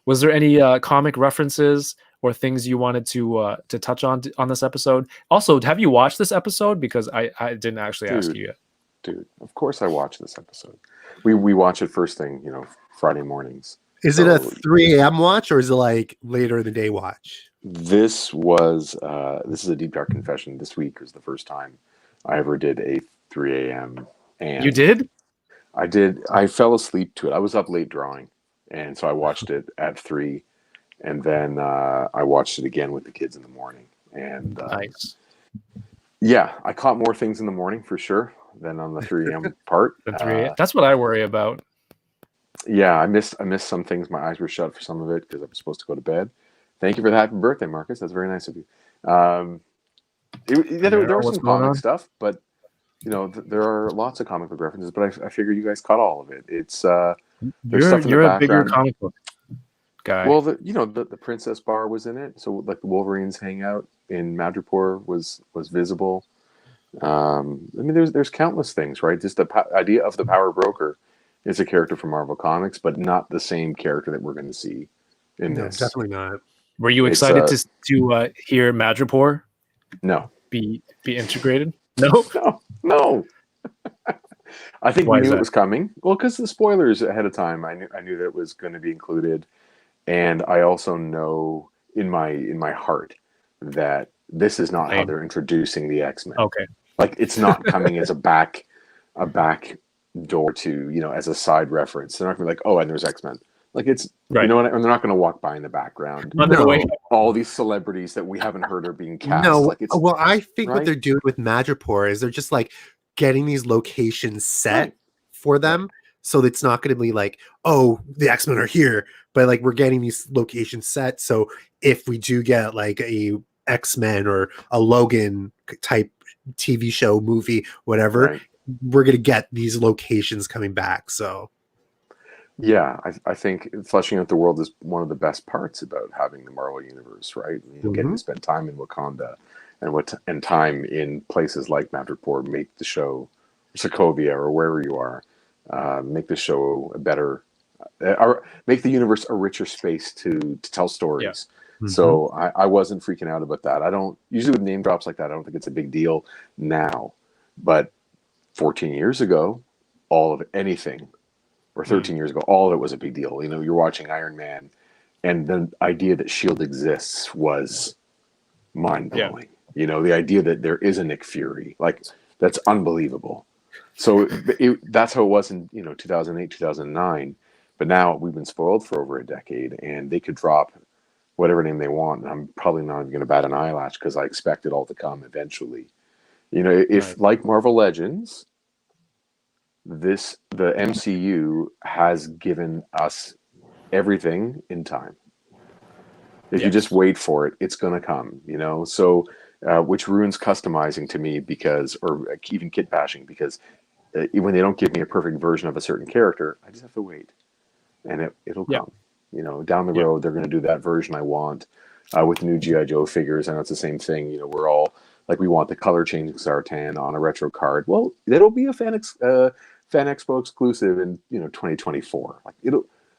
Was there any comic references or things you wanted to touch on this episode? Also, have you watched this episode? Because I didn't actually ask you yet. Dude, of course I watched this episode. We watch it first thing, Friday mornings. Is it a 3 a.m. watch, or is it like later in the day watch? This is a deep dark confession. This week was the first time I ever did a 3 a.m. And you did? I did. I fell asleep to it. I was up late drawing, and so I watched it at 3, and then I watched it again with the kids in the morning. And nice. Yeah, I caught more things in the morning for sure than on the 3 a.m. part. That's what I worry about. Yeah, I missed some things. My eyes were shut for some of it because I was supposed to go to bed. Thank you for the happy birthday, Marcus. That's very nice of you. There was some comic stuff, but there are lots of comic book references. But I figure you guys caught all of it. It's you're a bigger comic book guy. Well, the Princess Bar was in it, so like the Wolverines hangout in Madripoor was visible. There's countless things, right? Just the idea of the power broker is a character from Marvel Comics, but not the same character that we're going to see in this. Definitely not. Were you excited to hear Madripoor? No. Be integrated? No. No. I think Why we is knew it that? was coming. Well, because the spoilers ahead of time, I knew that it was going to be included, and I also know in my heart that this is not how Same. they're introducing the X-Men. Okay. Like, it's not coming as a back door to, as a side reference. They're not going to be like, oh, and there's X-Men. Like, it's, Right. what, and they're not going to walk by in the background. By the way, All these celebrities that we haven't heard are being cast. No, Like, it's well, I think what right? they're doing with Madripoor is they're just like getting these locations set Right. for them. So it's not going to be like, oh, the X-Men are here, but like we're getting these locations set. So if we do get like a X-Men or a Logan type TV show, movie, whatever, Right. we're going to get these locations coming back. So Yeah, I think fleshing out the world is one of the best parts about having the Marvel universe, right? Getting to spend time in Wakanda and time in places like Madripoor make the show, Sokovia or wherever you are, make the show a better, or make the universe a richer space to tell stories. So I wasn't freaking out about that. I don't usually with name drops like that. I don't think it's a big deal now, but 14 years ago, all of anything. Or 13 years ago, all of it was a big deal. You're watching Iron Man, and the idea that S.H.I.E.L.D. exists was mind-blowing. The idea that there is a Nick Fury, like, that's unbelievable. So that's how it was in 2008, 2009. But now we've been spoiled for over a decade, and they could drop whatever name they want, and I'm probably not even going to bat an eyelash because I expect it all to come eventually. If like Marvel Legends, the MCU has given us everything in time. If you just wait for it, it's going to come, So, which ruins customizing to me or even kit bashing, because when they don't give me a perfect version of a certain character, I just have to wait, and it'll come. Down the road, they're going to do that version I want with the new G.I. Joe figures, and it's the same thing. We're all like, we want the color changing Zartan on a retro card. Well, it'll be a Fan Expo exclusive in 2024. Like,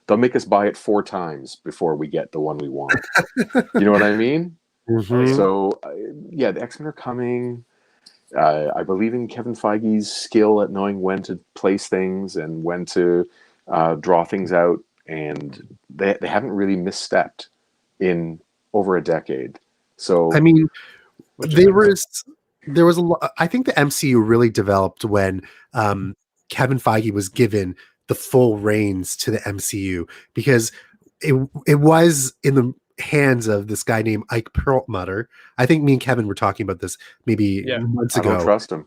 they'll make us buy it 4 times before we get the one we want. You know what I mean? So the X-Men are coming. I believe in Kevin Feige's skill at knowing when to place things and when to draw things out, and they haven't really misstepped in over a decade. So I mean, there was a lot. I think the MCU really developed when Kevin Feige was given the full reins to the MCU, because it was in the hands of this guy named Ike Perlmutter. I think me and Kevin were talking about this maybe months ago. I don't trust him.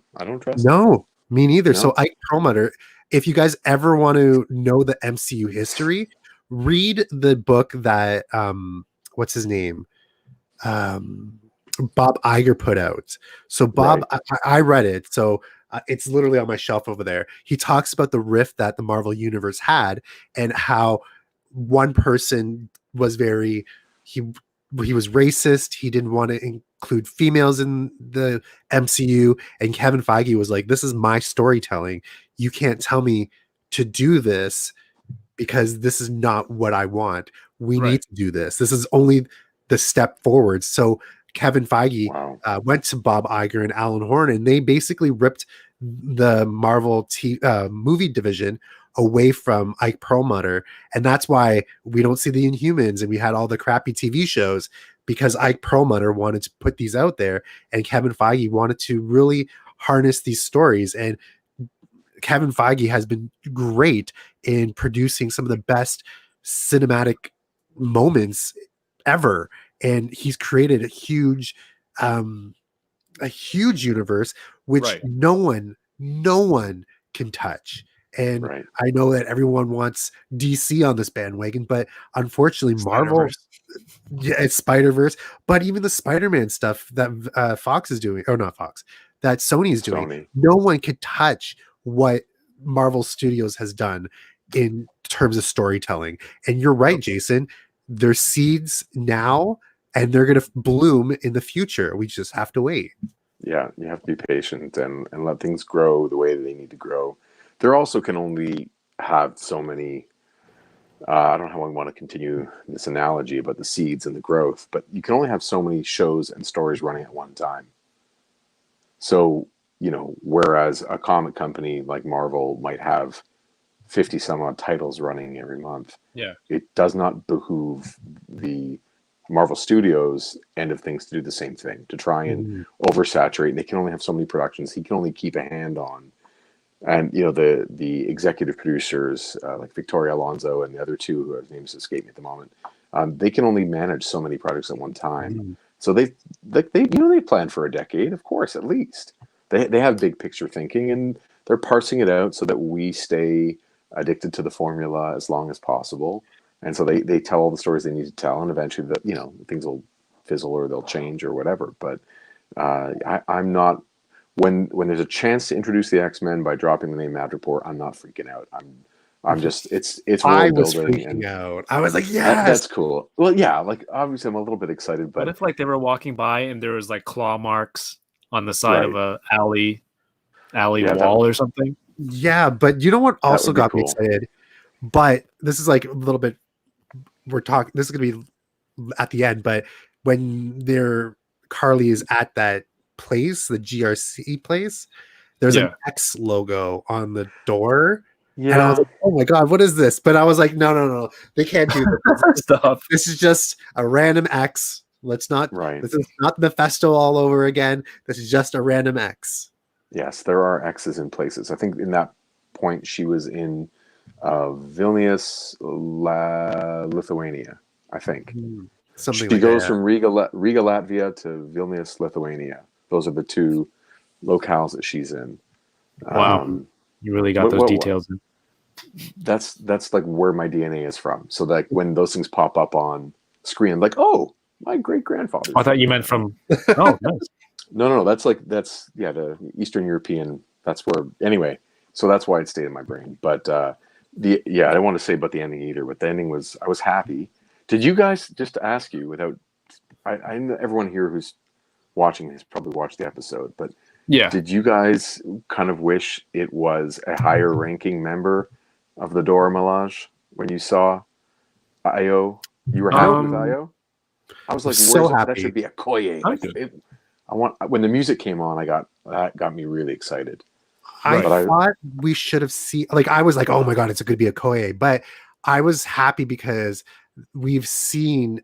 No, me neither. No. So Ike Perlmutter, if you guys ever want to know the MCU history, read the book that what's his name? Bob Iger put out. So Bob, I read it. So it's literally on my shelf over there. He talks about the rift that the Marvel universe had, and how one person was he was racist. He didn't want to include females in the MCU. And Kevin Feige was like, this is my storytelling. You can't tell me to do this because this is not what I want. We need to do this. This is only the step forward. So Kevin Feige went to Bob Iger and Alan Horn, and they basically ripped the Marvel movie division away from Ike Perlmutter. And that's why we don't see the Inhumans, and we had all the crappy TV shows, because Ike Perlmutter wanted to put these out there, and Kevin Feige wanted to really harness these stories. And Kevin Feige has been great in producing some of the best cinematic moments ever. And he's created a huge universe, which no one can touch. And I know that everyone wants DC on this bandwagon, but unfortunately, Marvel, it's Spider-Verse. But even the Spider-Man stuff that Fox is doing, or not Fox, that Sony is doing, no one could touch what Marvel Studios has done in terms of storytelling. And you're right, Jason. There's seeds now, and they're going to bloom in the future. We just have to wait. Yeah, you have to be patient and let things grow the way they need to grow. There also can only have so many, I don't know how I want to continue this analogy about the seeds and the growth, but you can only have so many shows and stories running at one time. So whereas a comic company like Marvel might have 50 some odd titles running every month. Yeah. It does not behoove the Marvel Studios end of things to do the same thing, to try and oversaturate. They can only have so many productions. He can only keep a hand on. And, the executive producers, like Victoria Alonso and the other two, whose names escape me at the moment, they can only manage so many projects at one time. So they plan for a decade, of course, at least. They have big picture thinking, and they're parsing it out so that we stay addicted to the formula as long as possible. And so they tell all the stories they need to tell, and eventually things will fizzle or they'll change or whatever. But I'm not, when there's a chance to introduce the X-Men by dropping the name Madripoor, I'm not freaking out. I'm just it's I world was building freaking out. I was like, that's cool. Well, yeah, like obviously I'm a little bit excited, but what if like they were walking by and there was like claw marks on the side of a alley wall or something? Yeah, but you know what also got me cool. excited? But this is like a little bit, this is gonna be at the end, but when Carly is at that place, the GRC place, there's an X logo on the door. Yeah. And I was like, oh my God, what is this? But I was like, no, they can't do this. Stop. This is just a random X. This is not Mephisto all over again. This is just a random X. Yes, there are X's in places. I think in that point she was in Vilnius, Lithuania, I think. Something she goes from Riga, Latvia to Vilnius, Lithuania. Those are the two locales that she's in. Wow. You really got those details in. That's like where my DNA is from. So like when those things pop up on screen, I'm like, oh, my great grandfather. I thought you meant from. Oh, nice. No. That's the Eastern European. That's where. Anyway, so that's why it stayed in my brain. But I don't want to say about the ending either. But the ending I was happy. Did you guys, just to ask you, without, I know everyone here who's watching has probably watched the episode, but did you guys kind of wish it was a higher ranking member of the Dora Milaje when you saw Io? You were happy with Io? I was like, so happy. That should be a Koye. When the music came on, that got me really excited. I thought we should have seen, like, I was like, oh my God, it's going to be a Koye, but I was happy because we've seen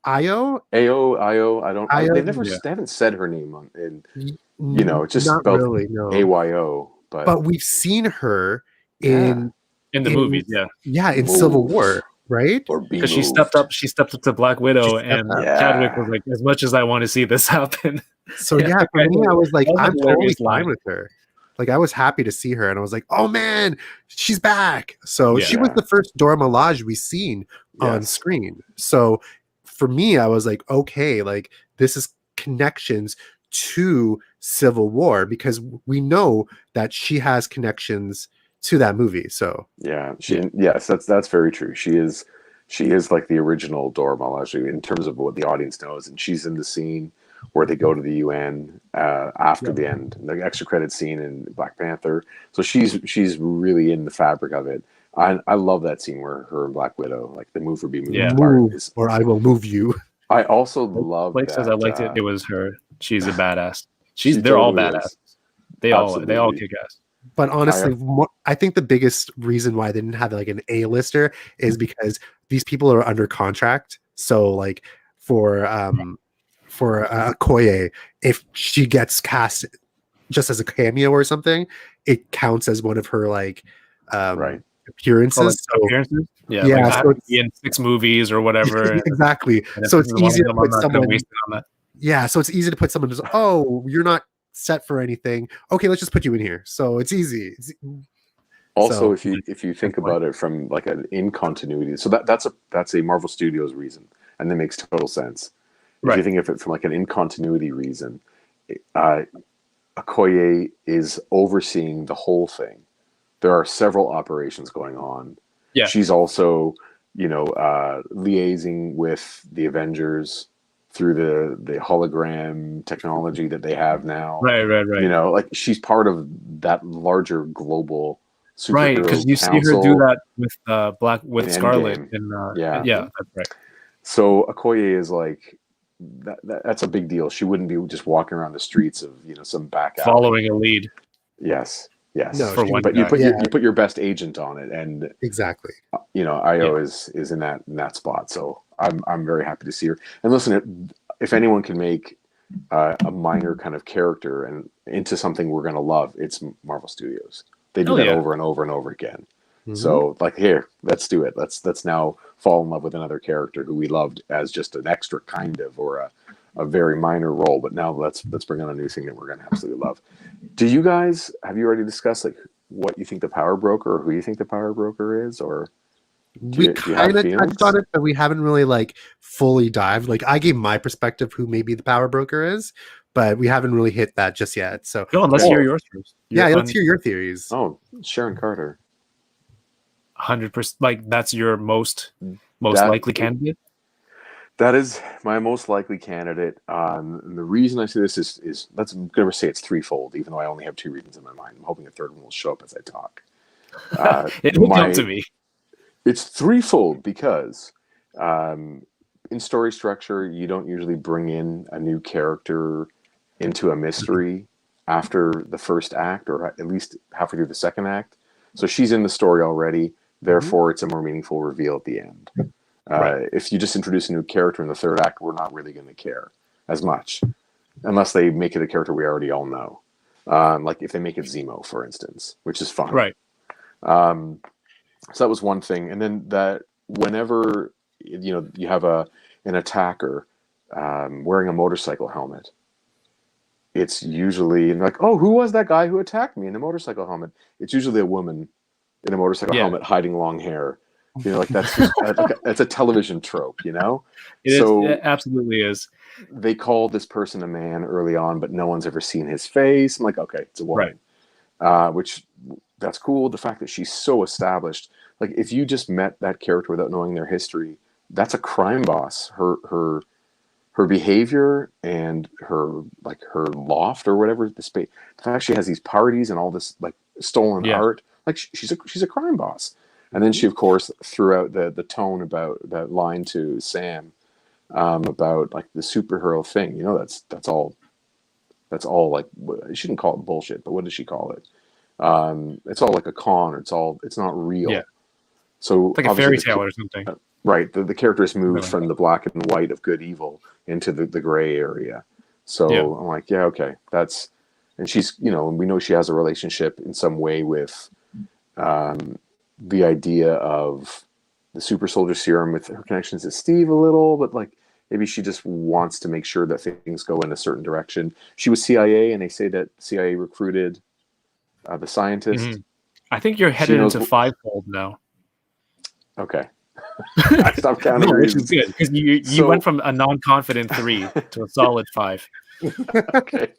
Io. They haven't said her name on, and it's just spelled really, no. AYO. But we've seen her in the movies, in Civil War, right? Because she stepped up to Black Widow, and Chadwick was like, as much as I want to see this happen. So for me, I was like, I'm totally fine with her. Like, I was happy to see her, and I was like, oh man, she's back. So she was the first Dora Milaje we seen on screen. So for me, I was like, okay, like this is connections to Civil War, because we know that she has connections to that movie. So yes, that's very true. She is like the original Dora Milaje in terms of what the audience knows, and she's in the scene where they go to the UN after the end, the extra credit scene in Black Panther. So she's really in the fabric of it. I love that scene where her and Black Widow, like the move or be moved apart, or I will move you. I also love that. Says I liked it. It was her. She's a badass. They're all badass. They all kick ass. But honestly, I think the biggest reason why they didn't have like an A-lister is because these people are under contract. So like for Koye, if she gets cast just as a cameo or something, it counts as one of her like appearances. Appearances? Yeah, so in 6 movies or whatever. Exactly. So it's easy to put someone. Yeah, so it's easy to put someone who's, oh, you're not set for anything. Okay, let's just put you in here. So it's easy. Also, if you think about it from like an in continuity, so that's a Marvel Studios reason, and that makes total sense. If you think of it from like an in continuity reason, Okoye is overseeing the whole thing. There are several operations going on. Yeah, she's also liaising with the Avengers through the hologram technology that they have now. Right. Like she's part of that larger global superhero right, because you see her do that with Scarlet. That's right. So Okoye is like that's a big deal. She wouldn't be just walking around the streets of some back alley. Following a lead. Yes. No, For one but guy. you put your best agent on it, and exactly. Io is in that spot. So I'm very happy to see her. And listen, if anyone can make a minor kind of character and into something we're going to love, it's Marvel Studios. They do that over and over and over again. Mm-hmm. So like, here, let's do it. Let's now fall in love with another character who we loved as just an extra kind of, or a very minor role. But now let's bring on a new thing that we're going to absolutely love. Have you already discussed like what you think the power broker, or who you think the power broker is, or we kind of touched on it, but we haven't really like fully dived. Like I gave my perspective who maybe the power broker is, but we haven't really hit that just yet. So let's hear yours first. Let's hear your theories. Oh, Sharon Carter. 100%. Like that's your most likely candidate. That is my most likely candidate. And the reason I say this is I'm going to say it's threefold, even though I only have two reasons in my mind. I'm hoping a third one will show up as I talk. It will come to me. It's threefold because in story structure, you don't usually bring in a new character into a mystery after the first act, or at least halfway through the second act. So she's in the story already. Therefore, it's a more meaningful reveal at the end. If you just introduce a new character in the third act, we're not really going to care as much, unless they make it a character we already all know. Like if they make it Zemo, for instance, which is fun. Right. So that was one thing. And then that whenever, you have an attacker wearing a motorcycle helmet, it's usually like, oh, who was that guy who attacked me in the motorcycle helmet? It's usually a woman in a motorcycle helmet hiding long hair. Like that's just, that's a television trope, It absolutely is. They called this person a man early on, but no one's ever seen his face. I'm like, okay, it's a woman. Right. Which that's cool. The fact that she's so established, like if you just met that character without knowing their history, that's a crime boss. Her behavior and her loft or whatever the space. The fact she has these parties and all this like stolen art, like she's a crime boss. And then she, of course, threw out the tone about that line to Sam about like the superhero thing. That's all like, she shouldn't call it bullshit, but what does she call it? It's all like a con. It's not real. Yeah. So it's like a fairy tale or something. Right. The character has moved from the black and white of good evil into the gray area. So I'm like, yeah, okay, and she's, and we know she has a relationship in some way with the idea of the super soldier serum with her connections to Steve a little, but like maybe she just wants to make sure that things go in a certain direction. She was CIA, and they say that CIA recruited the scientist. Mm-hmm. I think you're headed into fivefold now. Okay. I stopped counting. Which is good, because you went from a non-confident 3 to a solid 5. Okay.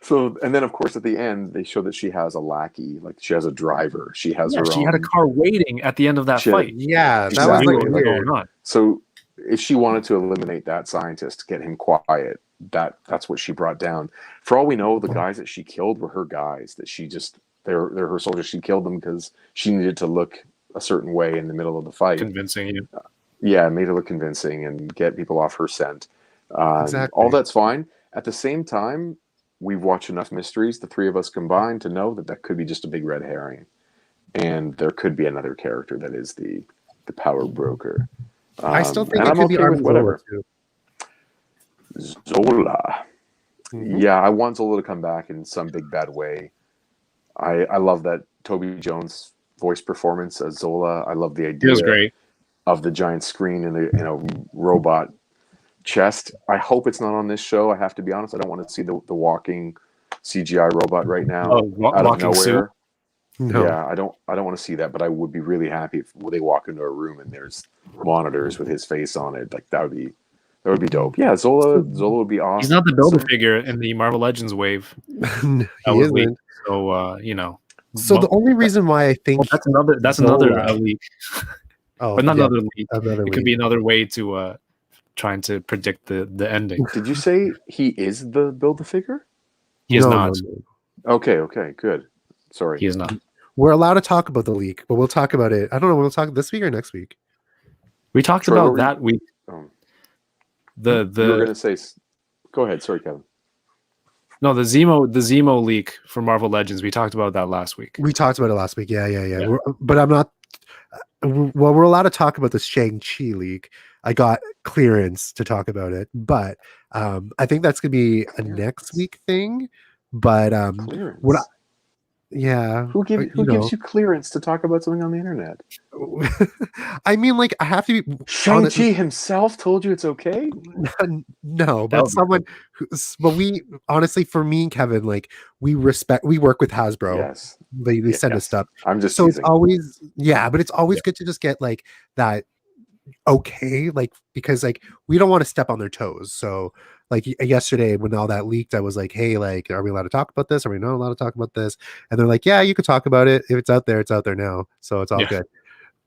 So, and then of course at the end they show that she has a lackey, like she has a driver. She has her own. She had a car waiting at the end of that fight. That was like weird. So if she wanted to eliminate that scientist, get him quiet, that's what she brought down. For all we know, the guys that she killed were her guys. That they're her soldiers. She killed them because she needed to look a certain way in the middle of the fight. Convincing you. Made her look convincing and get people off her scent. Exactly. All that's fine. At the same time, we've watched enough mysteries, the three of us combined, to know that could be just a big red herring, and there could be another character that is the power broker. I still think it could be whatever. Zola. Mm-hmm. Yeah, I want Zola to come back in some big bad way. I love that Toby Jones voice performance as Zola. I love the idea of the giant screen in a robot chest. I hope it's not on this show. I have to be honest. I don't want to see the walking CGI robot right now out of nowhere. Suit? No. Yeah, I don't want to see that. But I would be really happy if they walk into a room and there's monitors with his face on it. Like that would be dope. Yeah, Zola would be awesome. He's not the Build-A-Figure in the Marvel Legends wave. He isn't. So So the only reason why I think that's another leak. But not another leak. It could be another way to trying to predict the ending. Did you say he is the Build-A-Figure? He is not. No. Okay, good. Sorry. He is not. We're allowed to talk about the leak, but we'll talk about it. I don't know. We'll talk this week or next week. We talked about that week. The You were going the to say, go ahead. Sorry, Kevin. no the Zemo leak for Marvel Legends. We talked about that last week. We talked about it last week. Yeah. Yeah. But I'm not. Well, we're allowed to talk about the Shang-Chi leak. I got clearance to talk about it, but I think that's gonna be a next week thing. But what? Clearance. Yeah, Who gives you clearance to talk about something on the internet? I mean, like, I have to be honest. Shang-Chi himself told you it's okay? No, That but would be someone but we honestly, for me and Kevin, like, we work with Hasbro. Yes. They send us Yes. stuff. I'm just So it's teasing. always, yeah, but it's always good to just get like that okay, like, because like we don't want to step on their toes. So like yesterday when all that leaked, I was like, hey, like, are we allowed to talk about this? Are we not allowed to talk about this? And they're like, yeah, you could talk about it. If it's out there, it's out there now. So it's all Yeah. good.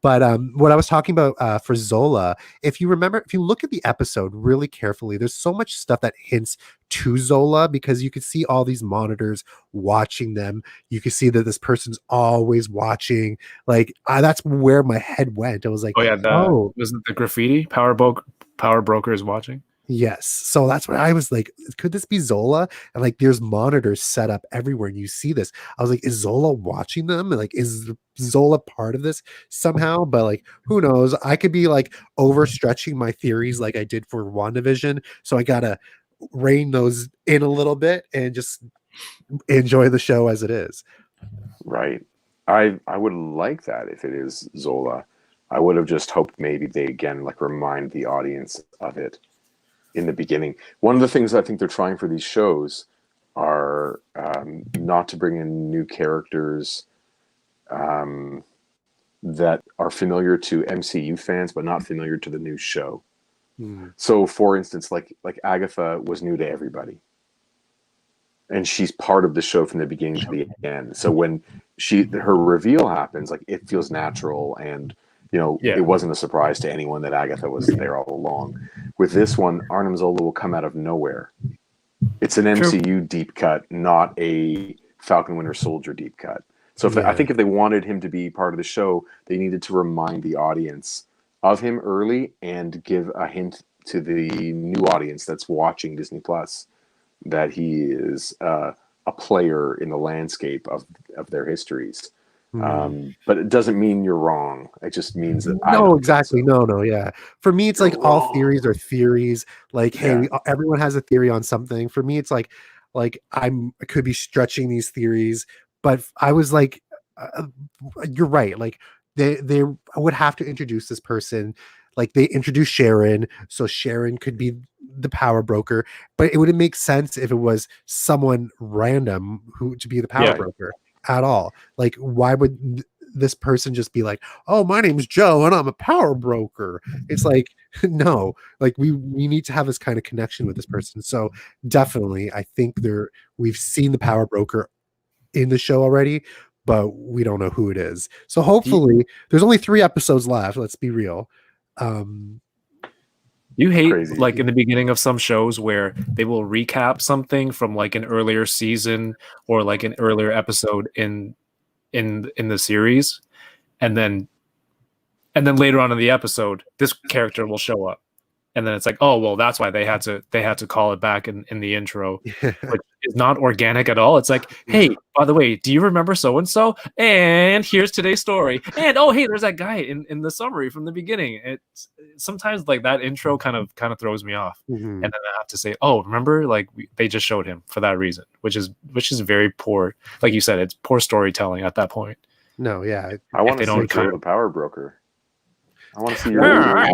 But what I was talking about for Zola, if you remember, if you look at the episode really carefully, there's so much stuff that hints to Zola because you could see all these monitors watching them. You can see that this person's always watching. Like, that's where my head went. I was like, Oh yeah, oh, wasn't the graffiti power broker is watching. yes. So that's what I was like, could this be Zola? And like there's monitors set up everywhere and you see this. I was like, is Zola watching them? And like, is Zola part of this somehow? But like, who knows? I could be like overstretching my theories like I did for WandaVision. So I gotta rein those in a little bit and just enjoy the show as it is. Right. I would like that if it is Zola. I would have just hoped maybe they again like remind the audience of it in the beginning. One of the things I think they're trying for these shows are not to bring in new characters that are familiar to MCU fans, but not familiar to the new show. So, for instance, like Agatha was new to everybody, and she's part of the show from the beginning to the end. So when her reveal happens, like it feels natural, and it wasn't a surprise to anyone that Agatha was there all along. With this one, Arnim Zola will come out of nowhere. It's an MCU deep cut, not a Falcon Winter Soldier deep cut. So I think if they wanted him to be part of the show, they needed to remind the audience of him early and give a hint to the new audience that's watching Disney Plus that he is a player in the landscape of their histories. But it doesn't mean you're wrong. It just means that exactly. So. No, yeah. For me, it's you're like wrong. All theories are theories. Like, hey, everyone has a theory on something. For me, it's like I could be stretching these theories, but I was like, you're right. Like they would have to introduce this person. Like they introduced Sharon, so Sharon could be the power broker, but it wouldn't make sense if it was someone random to be the power broker at all. Like, why would this person just be like, oh, my name's Joe and I'm a power broker? It's like, no, like we need to have this kind of connection with this person. So definitely, I think we've seen the power broker in the show already, but we don't know who it is. So hopefully there's only 3 episodes left. Let's be real. You hate crazy. Like in the beginning of some shows where they will recap something from like an earlier season or like an earlier episode in the series, and then later on in the episode this character will show up, and then it's like, oh well, that's why they had to call it back in the intro, which is not organic at all. It's like, hey, by the way, do you remember so and so? And here's today's story. And oh, hey, there's that guy in the summary from the beginning. It's sometimes like that intro kind of throws me off, and then I have to say, oh, remember, like they just showed him for that reason, which is very poor. Like you said, it's poor storytelling at that point. No, yeah, I want to see Joe the power broker. I want to see your Joe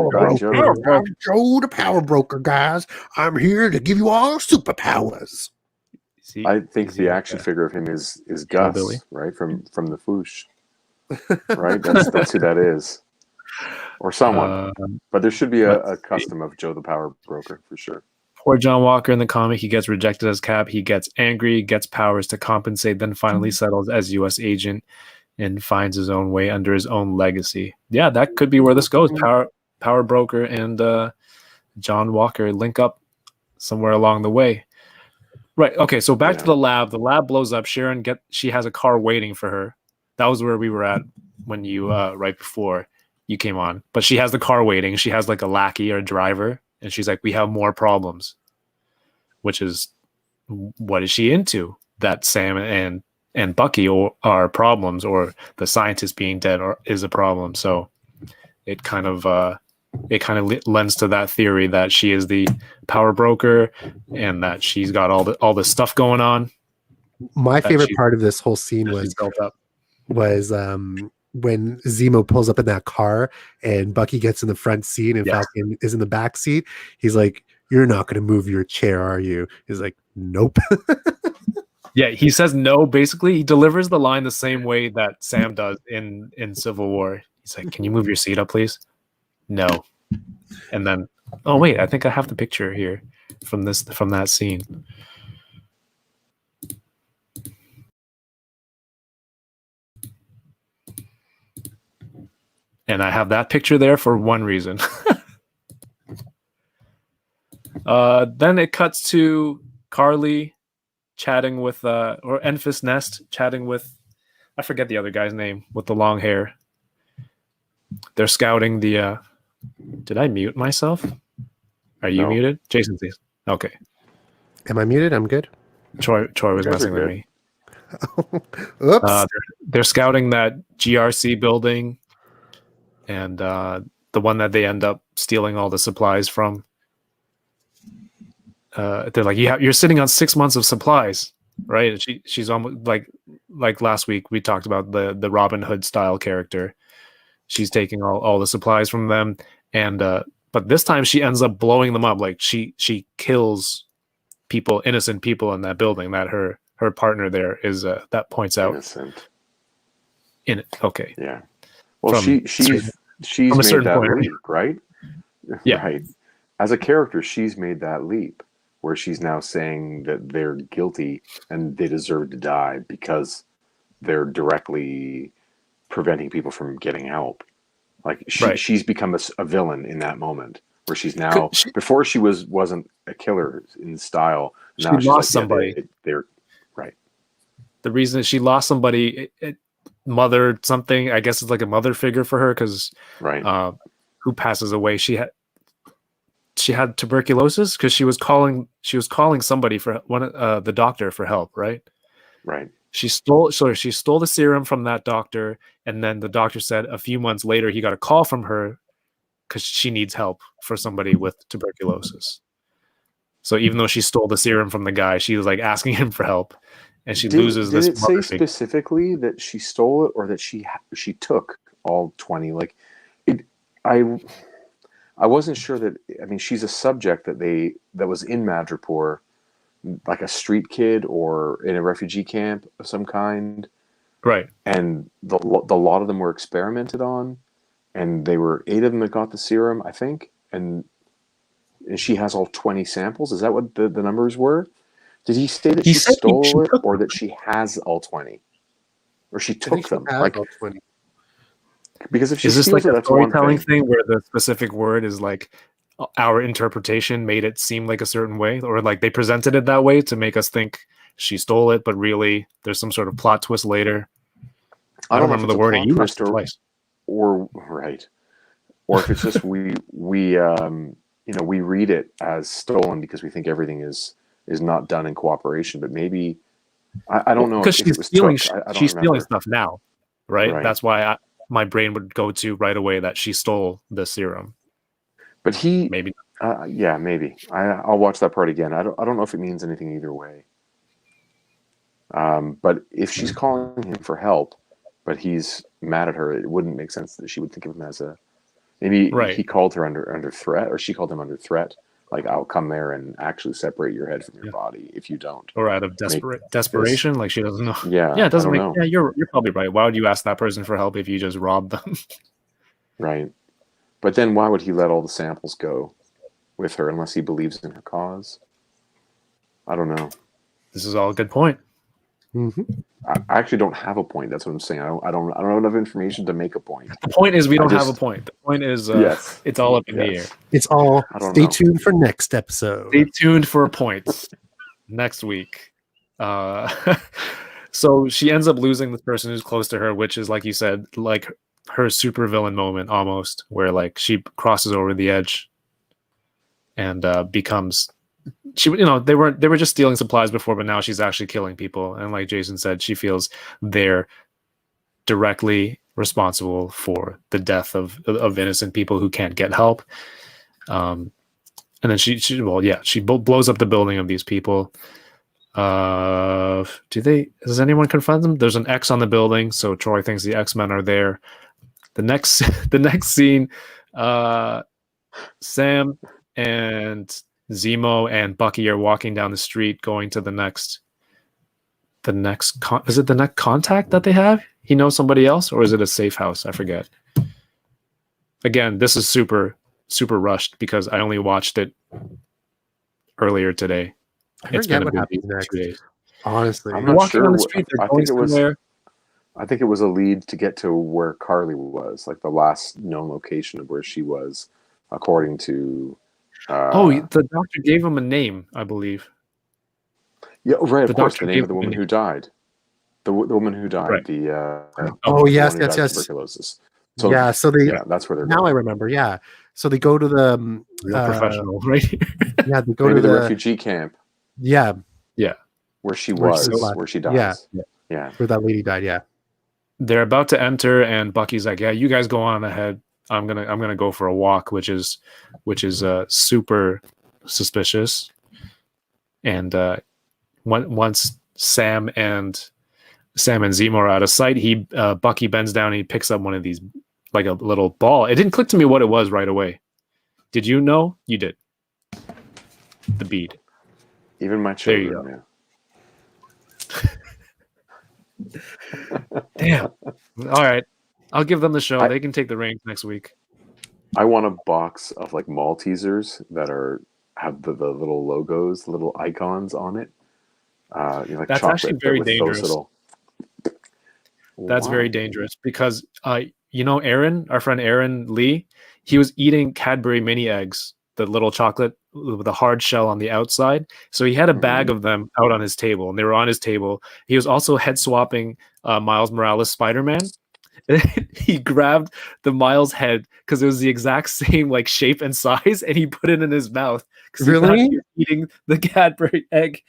the power broker, guys. I'm here to give you all superpowers. I think the action figure of him is Gus, Billy. Right from the Foosh, right? That's who that is, or someone. But there should be a custom of Joe the power broker for sure. Poor John Walker in the comic, he gets rejected as Cap. He gets angry, gets powers to compensate, then finally settles as U.S. agent and finds his own way under his own legacy. Yeah, that could be where this goes. Power broker and John Walker link up somewhere along the way. Right. Okay. So back to the lab. The lab blows up. Sharon she has a car waiting for her. That was where we were at when you right before you came on. But she has the car waiting. She has like a lackey or a driver And she's like, we have more problems, which is, what is she into? That Sam and Bucky are problems, or the scientist being dead is a problem. So it kind of lends to that theory that she is the power broker and that she's got all the stuff going on. My favorite part of this whole scene was when Zemo pulls up in that car and Bucky gets in the front seat and Falcon is in the back seat. He's like, "You're not going to move your chair, are you?" He's like, "Nope." Yeah, he says no. Basically, he delivers the line the same way that Sam does in Civil War. He's like, "Can you move your seat up, please?" No. And then, oh wait, I think I have the picture here from that scene. And I have that picture there for one reason. Then it cuts to Carly chatting with, or Enfys Nest chatting with, I forget the other guy's name with the long hair. They're scouting the. Did I mute myself? Are you muted, Jason? Please. Okay. Am I muted? I'm good. Troy was messing with me. Oops. They're scouting that GRC building, and the one that they end up stealing all the supplies from. They're like, you're sitting on 6 months of supplies, right? And she's almost like last week we talked about the Robin Hood style character. She's taking all the supplies from them, and but this time she ends up blowing them up. Like she kills innocent people in that building that her partner there is that points out. Innocent. Okay. Yeah. Well, she's made that leap, right? Yeah. Right. As a character, she's made that leap where she's now saying that they're guilty and they deserve to die because they're directly preventing people from getting help. Like she's become a villain in that moment where she's now before she wasn't a killer in style. Now she lost somebody. They're right. The reason is she lost somebody, mother something. I guess it's like a mother figure for her because who passes away. She had tuberculosis because she was calling somebody for the doctor for help. Right. She stole the serum from that doctor, and then the doctor said a few months later he got a call from her because she needs help for somebody with tuberculosis. So even though she stole the serum from the guy, she was like asking him for help, and she loses this. Did it say specifically that she stole it or that she took all 20? Like, I wasn't sure that. I mean, she's a subject that was in Madripoor, like a street kid or in a refugee camp of some kind, right? And the lot of them were experimented on, and they were 8 of them that got the serum, I think, and she has all 20 samples. Is that what the numbers were? Did he say that she stole it, or that she has all 20, or she took them? Like all 20. Because if she is this steals like it, a storytelling thing where the specific word is like our interpretation made it seem like a certain way, or like they presented it that way to make us think she stole it, but really there's some sort of plot twist later. I don't remember the wording. You watched it twice, or if it's just we read it as stolen because we think everything is not done in cooperation. But maybe I don't know because she's stealing. She's stealing stuff now, right? That's why my brain would go to right away that she stole the serum. But maybe maybe I'll watch that part again. I don't know if it means anything either way. But if she's calling him for help, but he's mad at her, it wouldn't make sense that she would think of him as maybe he called her under threat, or she called him under threat. Like, I'll come there and actually separate your head from your body if you don't. Or out of desperation, like she doesn't know. Yeah, it doesn't make. Know. Yeah, you're probably right. Why would you ask that person for help if you just robbed them? Right. But then why would he let all the samples go with her unless he believes in her cause? I don't know. This is all a good point. Mm-hmm. I actually don't have a point. That's what I'm saying. I don't have enough information to make a point. The point is we don't have a point. The point is it's all up in the air. It's all. Stay tuned for next episode. Stay tuned for points next week. So she ends up losing this person who's close to her, which is, like you said, like her supervillain moment almost, where like she crosses over the edge. and becomes they were just stealing supplies before, but now she's actually killing people. And like Jason said, she feels they're directly responsible for the death of innocent people who can't get help. And then she blows up the building of these people. Does anyone confront them? There's an X on the building, so Troy thinks the X-Men are there. The next scene, Sam and Zemo and Bucky are walking down the street going to the next is it the next contact that they have? He knows somebody else, or is it a safe house? I forget. Again, this is super rushed because I only watched it earlier today. It's forget what happens next. 2 days. Honestly, I'm not sure. On the street, I think it was a lead to get to where Carly was, like the last known location of where she was, according to. The doctor gave him a name, I believe. Yeah, right. Of course, the name of the woman who died. The woman who died. Right. Yes. Tuberculosis. So, so that's where they're. Now going. I remember. Yeah, so they go to the professional, right? Yeah, they go to the refugee camp. Yeah. Where she was, where she dies. Yeah. Where that lady died. Yeah. They're about to enter, and Bucky's like, "Yeah, you guys go on ahead. I'm gonna go for a walk," which is super suspicious. And once Sam and Zemo are out of sight, Bucky bends down and he picks up one of these, like a little ball. It didn't click to me what it was right away. Did you know? You did. The bead. Even my children. There you go. Damn. All right. I'll give them the show. They can take the reins next week. I want a box of like Maltesers that have the little logos, the little icons on it. Like that's actually very dangerous. That's very dangerous because Aaron, our friend Aaron Lee, he was eating Cadbury mini eggs, the little chocolate with a hard shell on the outside. So he had a bag of them out on his table, and they were on his table. He was also head swapping Miles Morales Spider-Man. He grabbed the Miles head because it was the exact same like shape and size, and he put it in his mouth. Really? He was eating the Cadbury egg.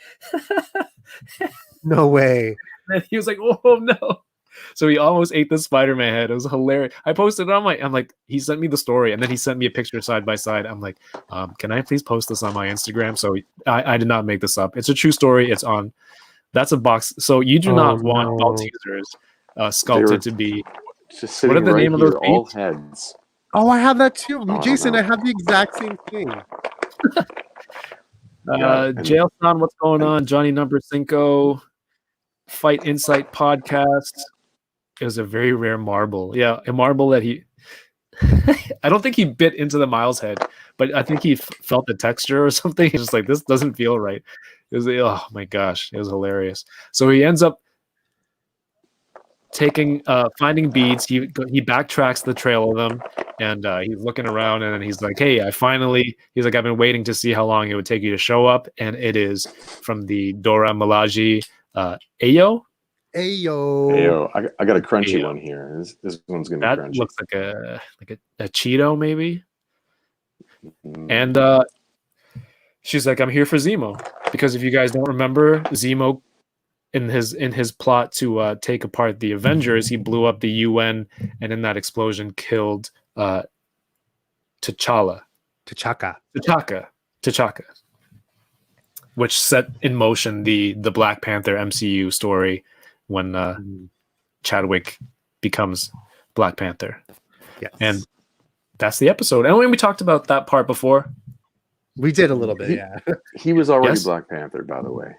No way. And he was like, "Oh no!" So he almost ate the Spider-Man head. It was hilarious. I posted it on I'm like, he sent me the story, and then he sent me a picture side by side. I'm like, can I please post this on my Instagram? So I did not make this up. It's a true story. It's on. That's a box. So you do not want Maltesers sculpted to be. Just sitting what are the name of those all heads? Oh, I have that too, Jason. I have the exact same thing. Jailson, what's going on? Johnny Number Cinco, Fight Insight podcast. It was a very rare marble. Yeah, a marble that he. I don't think he bit into the Miles head, but I think he felt the texture or something. He's just like, this doesn't feel right. It was oh my gosh, it was hilarious. So he ends up finding beads. He backtracks the trail of them, and he's looking around, and then he's like, "Hey, I've been waiting to see how long it would take you to show up," and it is from the Dora Milaje Ayo. I got a crunchy one here. This one's gonna be crunchy. That looks like a Cheeto maybe. And she's like, "I'm here for Zemo," because if you guys don't remember, Zemo in his plot to take apart the Avengers, he blew up the UN, and in that explosion killed T'Chaka, which set in motion the Black Panther MCU story when Chadwick becomes Black Panther. Yes. And that's the episode. And when we talked about that part before, we did a little bit. Yeah, he was already Black Panther, by the way.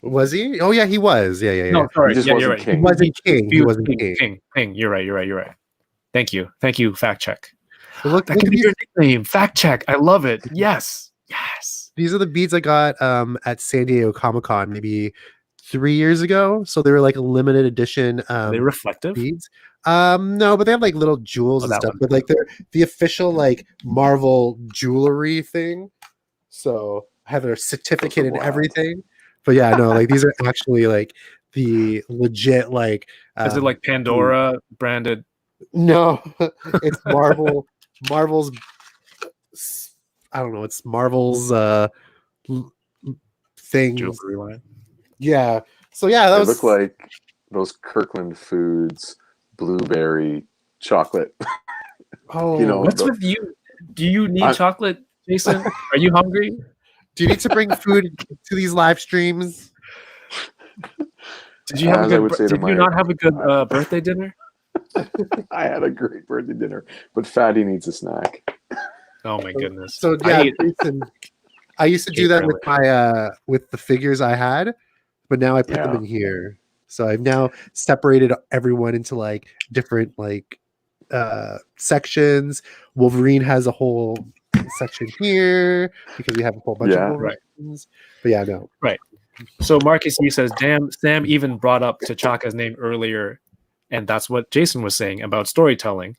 Was he? Oh yeah, he was. Yeah. No, sorry. You're right. He wasn't king. He wasn't king. King. You're right. Thank you. Fact check. But look, that could be your nickname. Fact check. I love it. Yes. These are the beads I got at San Diego Comic-Con maybe 3 years ago. So they were like a limited edition. Are they reflective beads? No, but they have like little jewels and stuff. But like they're the official like Marvel jewelry thing. So I have a certificate and everything. But yeah, no, like these are actually like the legit like. Is it like Pandora branded? No, it's Marvel's. I don't know, it's Marvel's things. Jewelry line. Yeah. So yeah, that They was look like those Kirkland Foods blueberry chocolate. oh What's with you? Do you need chocolate, Jason? Are you hungry? do you need to bring food to these live streams? Did you have As a I good? would say to Did you my- not have a good birthday dinner? I had a great birthday dinner, but Fatty needs a snack. Oh my goodness! So I yeah, ate- Jason, I used to do ate that with early. my with the figures I had, but now I put them Yeah. in here. So I've now separated everyone into like different like sections. Wolverine has a whole section here because we have a whole bunch of Yeah. Wolverines. But yeah, no. Right. So Marcus E says, "Damn, Sam even brought up T'Chaka's name earlier, and that's what Jason was saying about storytelling.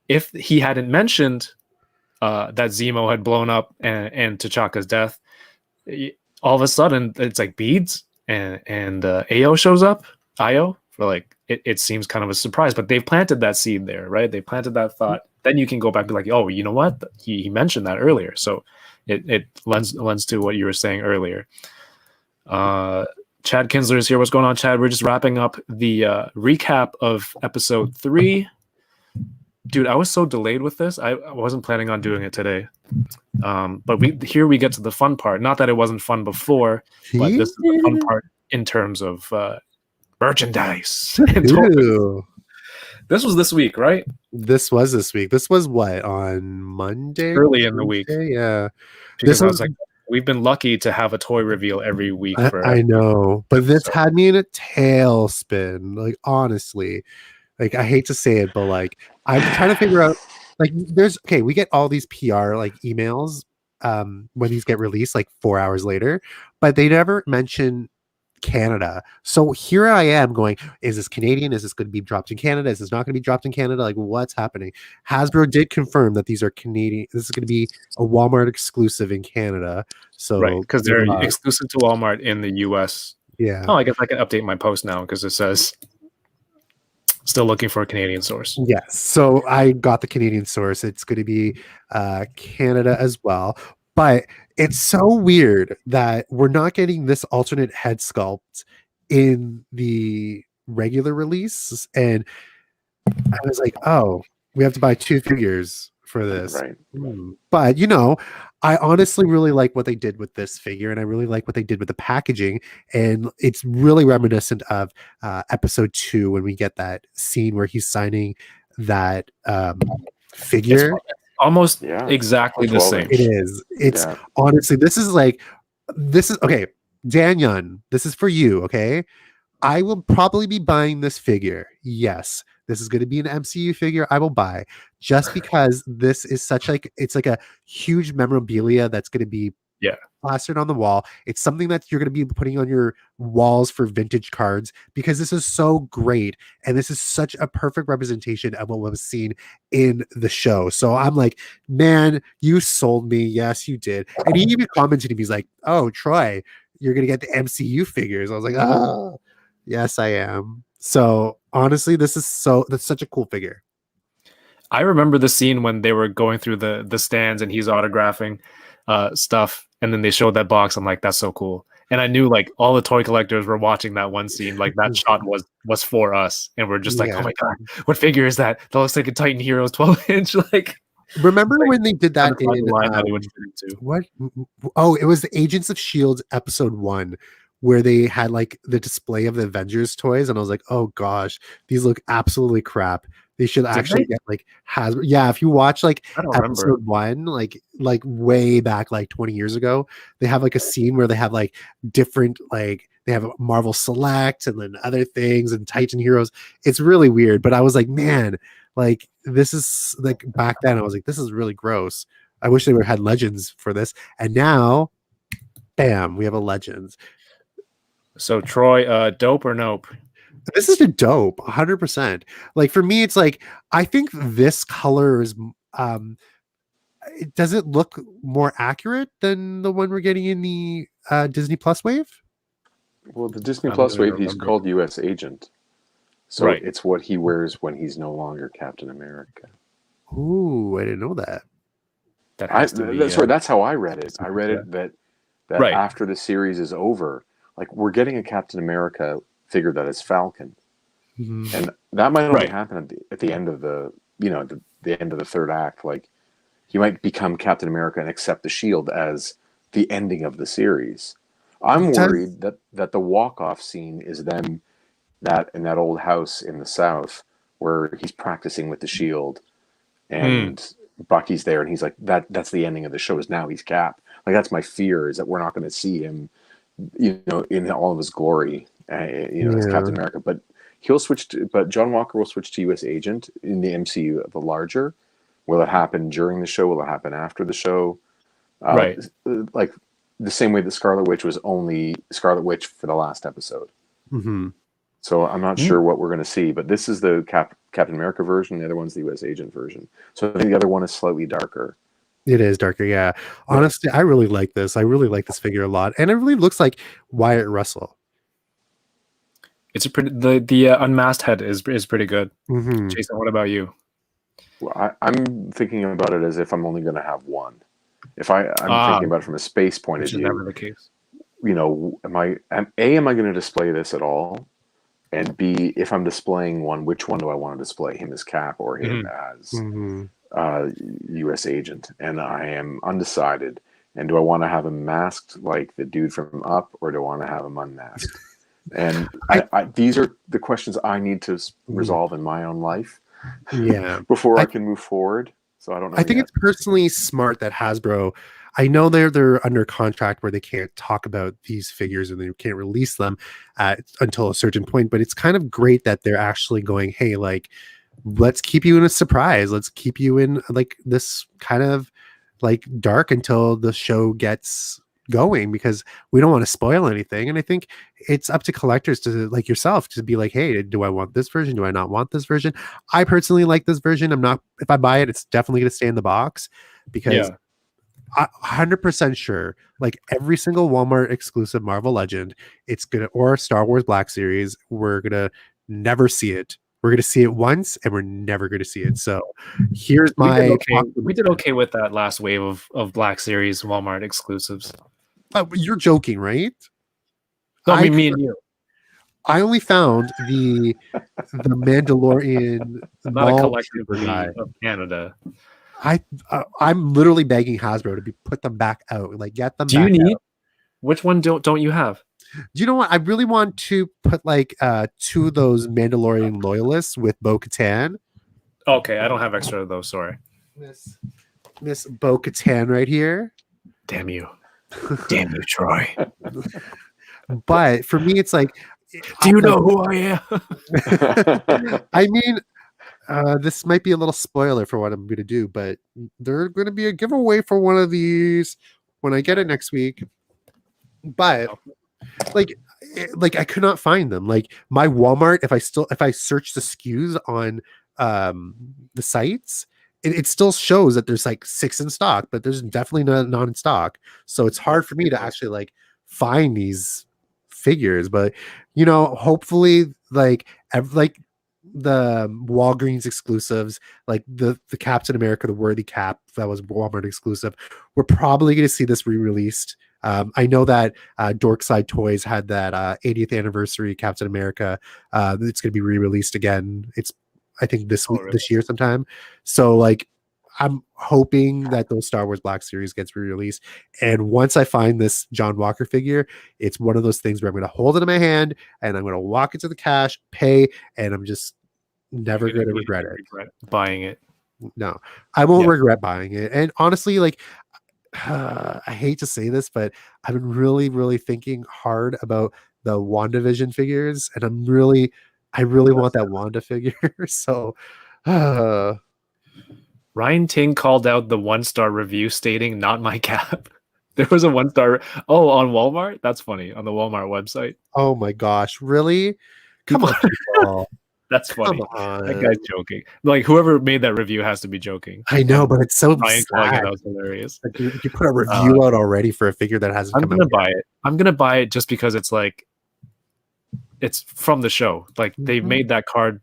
If he hadn't mentioned that Zemo had blown up and T'Chaka's death, all of a sudden it's like beads and Ao shows up. Io for like it seems kind of a surprise, but they've planted that seed there, right? They planted that thought. Then you can go back and be like, oh, you know what? He mentioned that earlier, so it lends to what you were saying earlier." Chad Kinsler is here. What's going on, Chad? We're just wrapping up the recap of episode 3. Dude, I was so delayed with this. I wasn't planning on doing it today. But we get to the fun part. Not that it wasn't fun before, but this is the fun part in terms of merchandise. And Ew. this was this week, right? This was this week. This was what, on Monday? Early in the week. Yeah. Because This I was was like, we've been lucky to have a toy reveal every week. I know, but this So- had me in a tailspin. Like honestly, like I hate to say it, but like I'm trying to figure out. Like we get all these PR like emails when these get released like 4 hours later, but they never mention Canada. So here I am going, is this Canadian? Is this going to be dropped in Canada? Is this not going to be dropped in Canada? Like what's happening? Hasbro did confirm that these are Canadian. This is going to be a Walmart exclusive in Canada. So right, because they're exclusive to Walmart in the US. yeah. Oh, I guess I can update my post now because it says still looking for a Canadian source. Yes. So I got the Canadian source. It's going to be Canada as well. But it's so weird that we're not getting this alternate head sculpt in the regular release. And I was like, oh, we have to buy 2 figures for this. Right. But, you know, I honestly really like what they did with this figure, and I really like what they did with the packaging. And it's really reminiscent of episode 2 when we get that scene where he's signing that figure. It's almost Yeah. exactly the That's same. It is. It's Yeah. honestly, this is okay. Dan Yun, this is for you. Okay. I will probably be buying this figure. Yes. This is going to be an MCU figure I will buy just because this is it's like a huge memorabilia that's going to be plastered on the wall. It's something that you're going to be putting on your walls for vintage cards because this is so great. And this is such a perfect representation of what was seen in the show. So I'm like, man, you sold me. Yes, you did. And he even commented to me, he's like, oh, Troy, you're going to get the MCU figures. I was like, oh, yes, I am. So honestly, that's such a cool figure. I remember the scene when they were going through the stands and he's autographing stuff, and then they showed that box. I'm like, that's so cool. And I knew like all the toy collectors were watching that one scene. Like that shot was for us, and we're just like, oh my god, what figure is that? That looks like a Titan Heroes 12-inch. Like, remember when they did that in what? Oh, it was the Agents of Shield episode 1. Where they had like the display of the Avengers toys, and I was like, "Oh gosh, these look absolutely crap. They should actually get like Hasbro." Yeah, if you watch like episode 1, like way back, like 20 years ago, they have like a scene where they have like different like they have Marvel Select and then other things and Titan Heroes. It's really weird, but I was like, man, like this is like back then. I was like, this is really gross. I wish they would have had Legends for this, and now, bam, we have a Legends. So Troy, dope or nope? This is a dope, 100%. Like for me, it's like I think this color is does it look more accurate than the one we're getting in the Disney Plus wave? Well, the Disney Plus wave, he's called U.S. Agent, so it's what he wears when he's no longer Captain America. Ooh, I didn't know that. that has to be. That's how I read it. I read it that Right. after the series is over, like we're getting a Captain America figure that is Falcon, and that might only happen at the end of the the end of the third act. Like he might become Captain America and accept the shield as the ending of the series. I'm worried that the walk-off scene is them in that old house in the South where he's practicing with the shield, and Bucky's there, and he's like, that's the ending of the show. Is now he's Cap. Like that's my fear, is that we're not going to see him, in all of his glory, as Captain America. But but John Walker will switch to U.S. Agent in the MCU, the larger. Will it happen during the show? Will it happen after the show? Right. Like the same way that Scarlet Witch was only Scarlet Witch for the last episode. Mm-hmm. So I'm not sure what we're going to see, but this is the Captain America version. The other one's the U.S. Agent version. So I think the other one is slightly darker. It is darker, yeah. Honestly, I really like this. I really like this figure a lot, and it really looks like Wyatt Russell. It's a pretty the unmasked head is pretty good. Mm-hmm. Jason, what about you? Well, I'm thinking about it as if I'm only going to have one. If I'm thinking about it from a space point of Which view, is never the case. am I going to display this at all? And B, if I'm displaying one, which one do I want to display? Him as Cap or him as U.S. Agent? And I am undecided. And do I want to have him masked like the dude from Up, or do I want to have him unmasked? And these are the questions I need to resolve in my own life. Yeah, before I can move forward. So I don't know. I think it's personally smart that Hasbro, I know they're under contract where they can't talk about these figures and they can't release them until a certain point, but it's kind of great that they're actually going, hey, like, let's keep you in a surprise. Let's keep you in like this kind of like dark until the show gets going, because we don't want to spoil anything. And I think it's up to collectors to, like yourself, to be like, hey, do I want this version? Do I not want this version? I personally like this version. If I buy it, it's definitely going to stay in the box, because I'm 100% sure, like every single Walmart exclusive Marvel Legend, or Star Wars Black Series, we're gonna never see it. We're gonna see it once, and we're never gonna see it. So here's my. We did okay with that last wave of Black Series Walmart exclusives. You're joking, right? No, I mean, me and you. I only found the Mandalorian. Not a collective of Canada. I'm literally begging Hasbro to put them back out. Like, get them. Do you need? Which one don't you have? Do you know what? I really want to put like two of those Mandalorian loyalists with Bo-Katan. Okay, I don't have extra of those. Sorry. Miss Bo-Katan right here. Damn you. Damn you, Troy. But for me, it's like, do you know who I am? I mean, this might be a little spoiler for what I'm going to do, but there's going to be a giveaway for one of these when I get it next week. But like I could not find them. Like my Walmart, if I search the SKUs on the sites, it still shows that there's like 6 in stock, but there's definitely not in stock. So it's hard for me to actually like find these figures. But hopefully like the Walgreens exclusives, like the Captain America, the Worthy Cap, that was Walmart exclusive, we're probably going to see this re-released. I know that Dorkside Toys had that 80th anniversary Captain America. It's going to be re-released again. It's, I think, this year sometime. So like, I'm hoping that those Star Wars Black Series gets re-released. And once I find this John Walker figure, it's one of those things where I'm going to hold it in my hand and I'm going to walk into the cash, pay, and I'm just never going to regret buying it. No, I won't regret buying it. And honestly, like, I hate to say this, but I've been really, really thinking hard about the WandaVision figures, and I really want that Wanda figure. So, Ryan Ting called out the 1-star review stating, "Not my Cap." There was a 1-star. Oh, on Walmart? That's funny. On the Walmart website. Oh my gosh, really? Come on, people. That's funny. That guy's joking. Like, whoever made that review has to be joking. I know, but it's so Ryan sad. That was hilarious. Like, you put a review out already for a figure that hasn't come out. I'm gonna buy it just because it's like, it's from the show. Like, they made that card,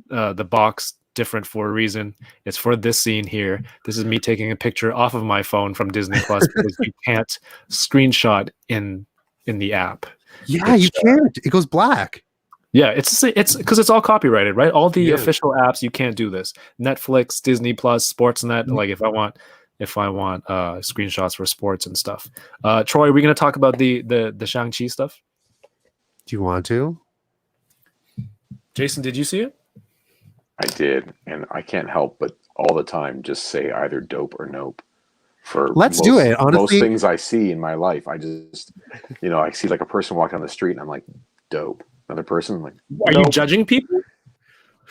the box different for a reason. It's for this scene here. This is me taking a picture off of my phone from Disney Plus because you can't screenshot in the app. Yeah, you can't. It goes black. Yeah, it's because it's all copyrighted, right? All the Yeah. official apps, you can't do this. Netflix, Disney Plus, Sportsnet. Mhm. Like if I want screenshots for sports and stuff. Troy, are we going to talk about the Shang-Chi stuff? Do you want to? Jason, did you see it? I did, and I can't help but all the time just say either dope or nope. For Do it. Honestly, most things I see in my life, I just, I see like a person walking down the street, and I'm like, dope. Another person, I'm like, are nope. you judging people?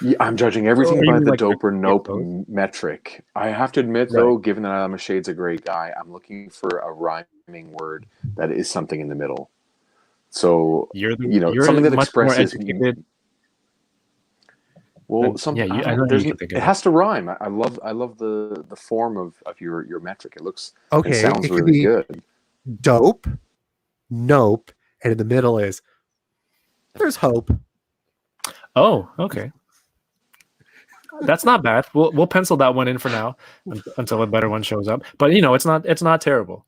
Yeah, I'm judging everything by the like dope or nope those? metric. I have to admit, though, given that I'm a shades of gray guy, I'm looking for a rhyming word that is something in the middle. So You're something that much more expresses. educated. Well, it has to rhyme. I love the form of your metric. It sounds it could really be good. Dope, nope, and in the middle is there's hope. Oh, okay. That's not bad. We'll pencil that one in for now until a better one shows up. But it's not terrible.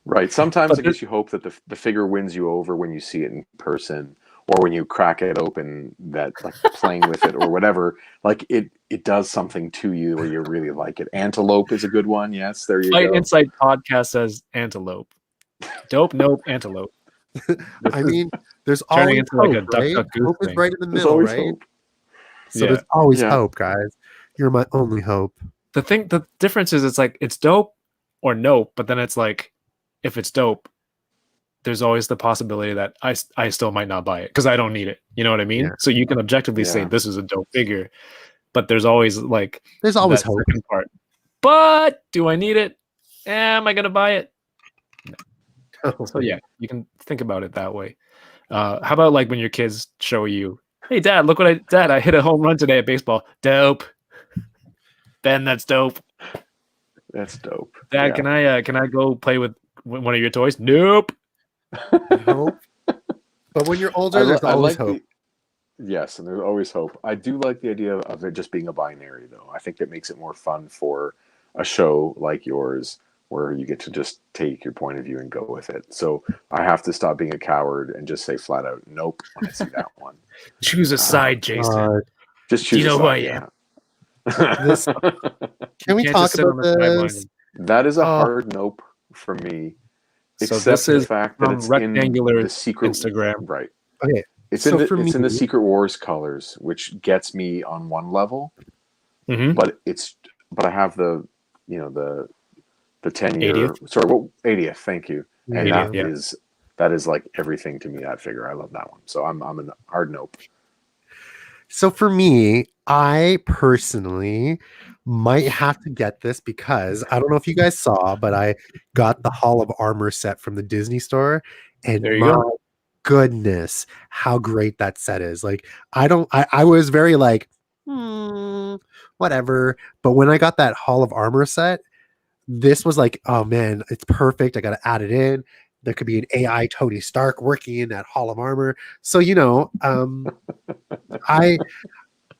Right. Sometimes it gives you hope that the figure wins you over when you see it in person, or when you crack it open, that like playing with it or whatever, like it does something to you where you really like it. Antelope is a good one. Yes, there you Fight go. Insight podcast says antelope. Dope, nope, antelope. I mean, there's turning always into hope, like a right? duck goose Hope is thing. right in the There's middle, always right? hope. So Yeah. there's always Yeah. hope, guys. You're my only hope. The difference is it's dope or nope, but then it's like if it's dope, there's always the possibility that I still might not buy it because I don't need it. You know what I mean? Yeah. So you can objectively say Yeah. this is a dope figure, but there's always like There's always that hope. second part. But do I need it? Am I gonna buy it? So yeah, you can think about it that way. How about like when your kids show you, "Hey, Dad, look what I hit a home run today at baseball. Dope, Ben. That's dope. That's dope. Dad, Yeah. can I go play with one of your toys? Nope. Hope. But when you're older, there's always hope. Yes, and there's always hope. I do like the idea of it just being a binary, though. I think that makes it more fun for a show like yours, where you get to just take your point of view and go with it. So I have to stop being a coward and just say flat out, nope, when I see that one. Choose a side, Jason. Just choose. You know a who I side, am. This- Can we Can't talk just sit on about the sideline this? That is a hard nope for me. So Except this the is fact that from it's Rectangular in the secret Instagram. Right. Okay. It's So in for the me- Secret Wars colors, which gets me on one level, Mhm. but I have the 10-year 80th? sorry, 80th, thank you. And 80th, that is like everything to me, that figure. I love that one. So I'm a hard nope. So for me, I personally might have to get this because I don't know if you guys saw, but I got the Hall of Armor set from the Disney store, and There you my go. goodness, how great that set is. Like I was very like, whatever. But when I got that Hall of Armor set, this was like, oh man, it's perfect. I gotta add it in. There could be an AI Tony Stark working in that Hall of Armor. So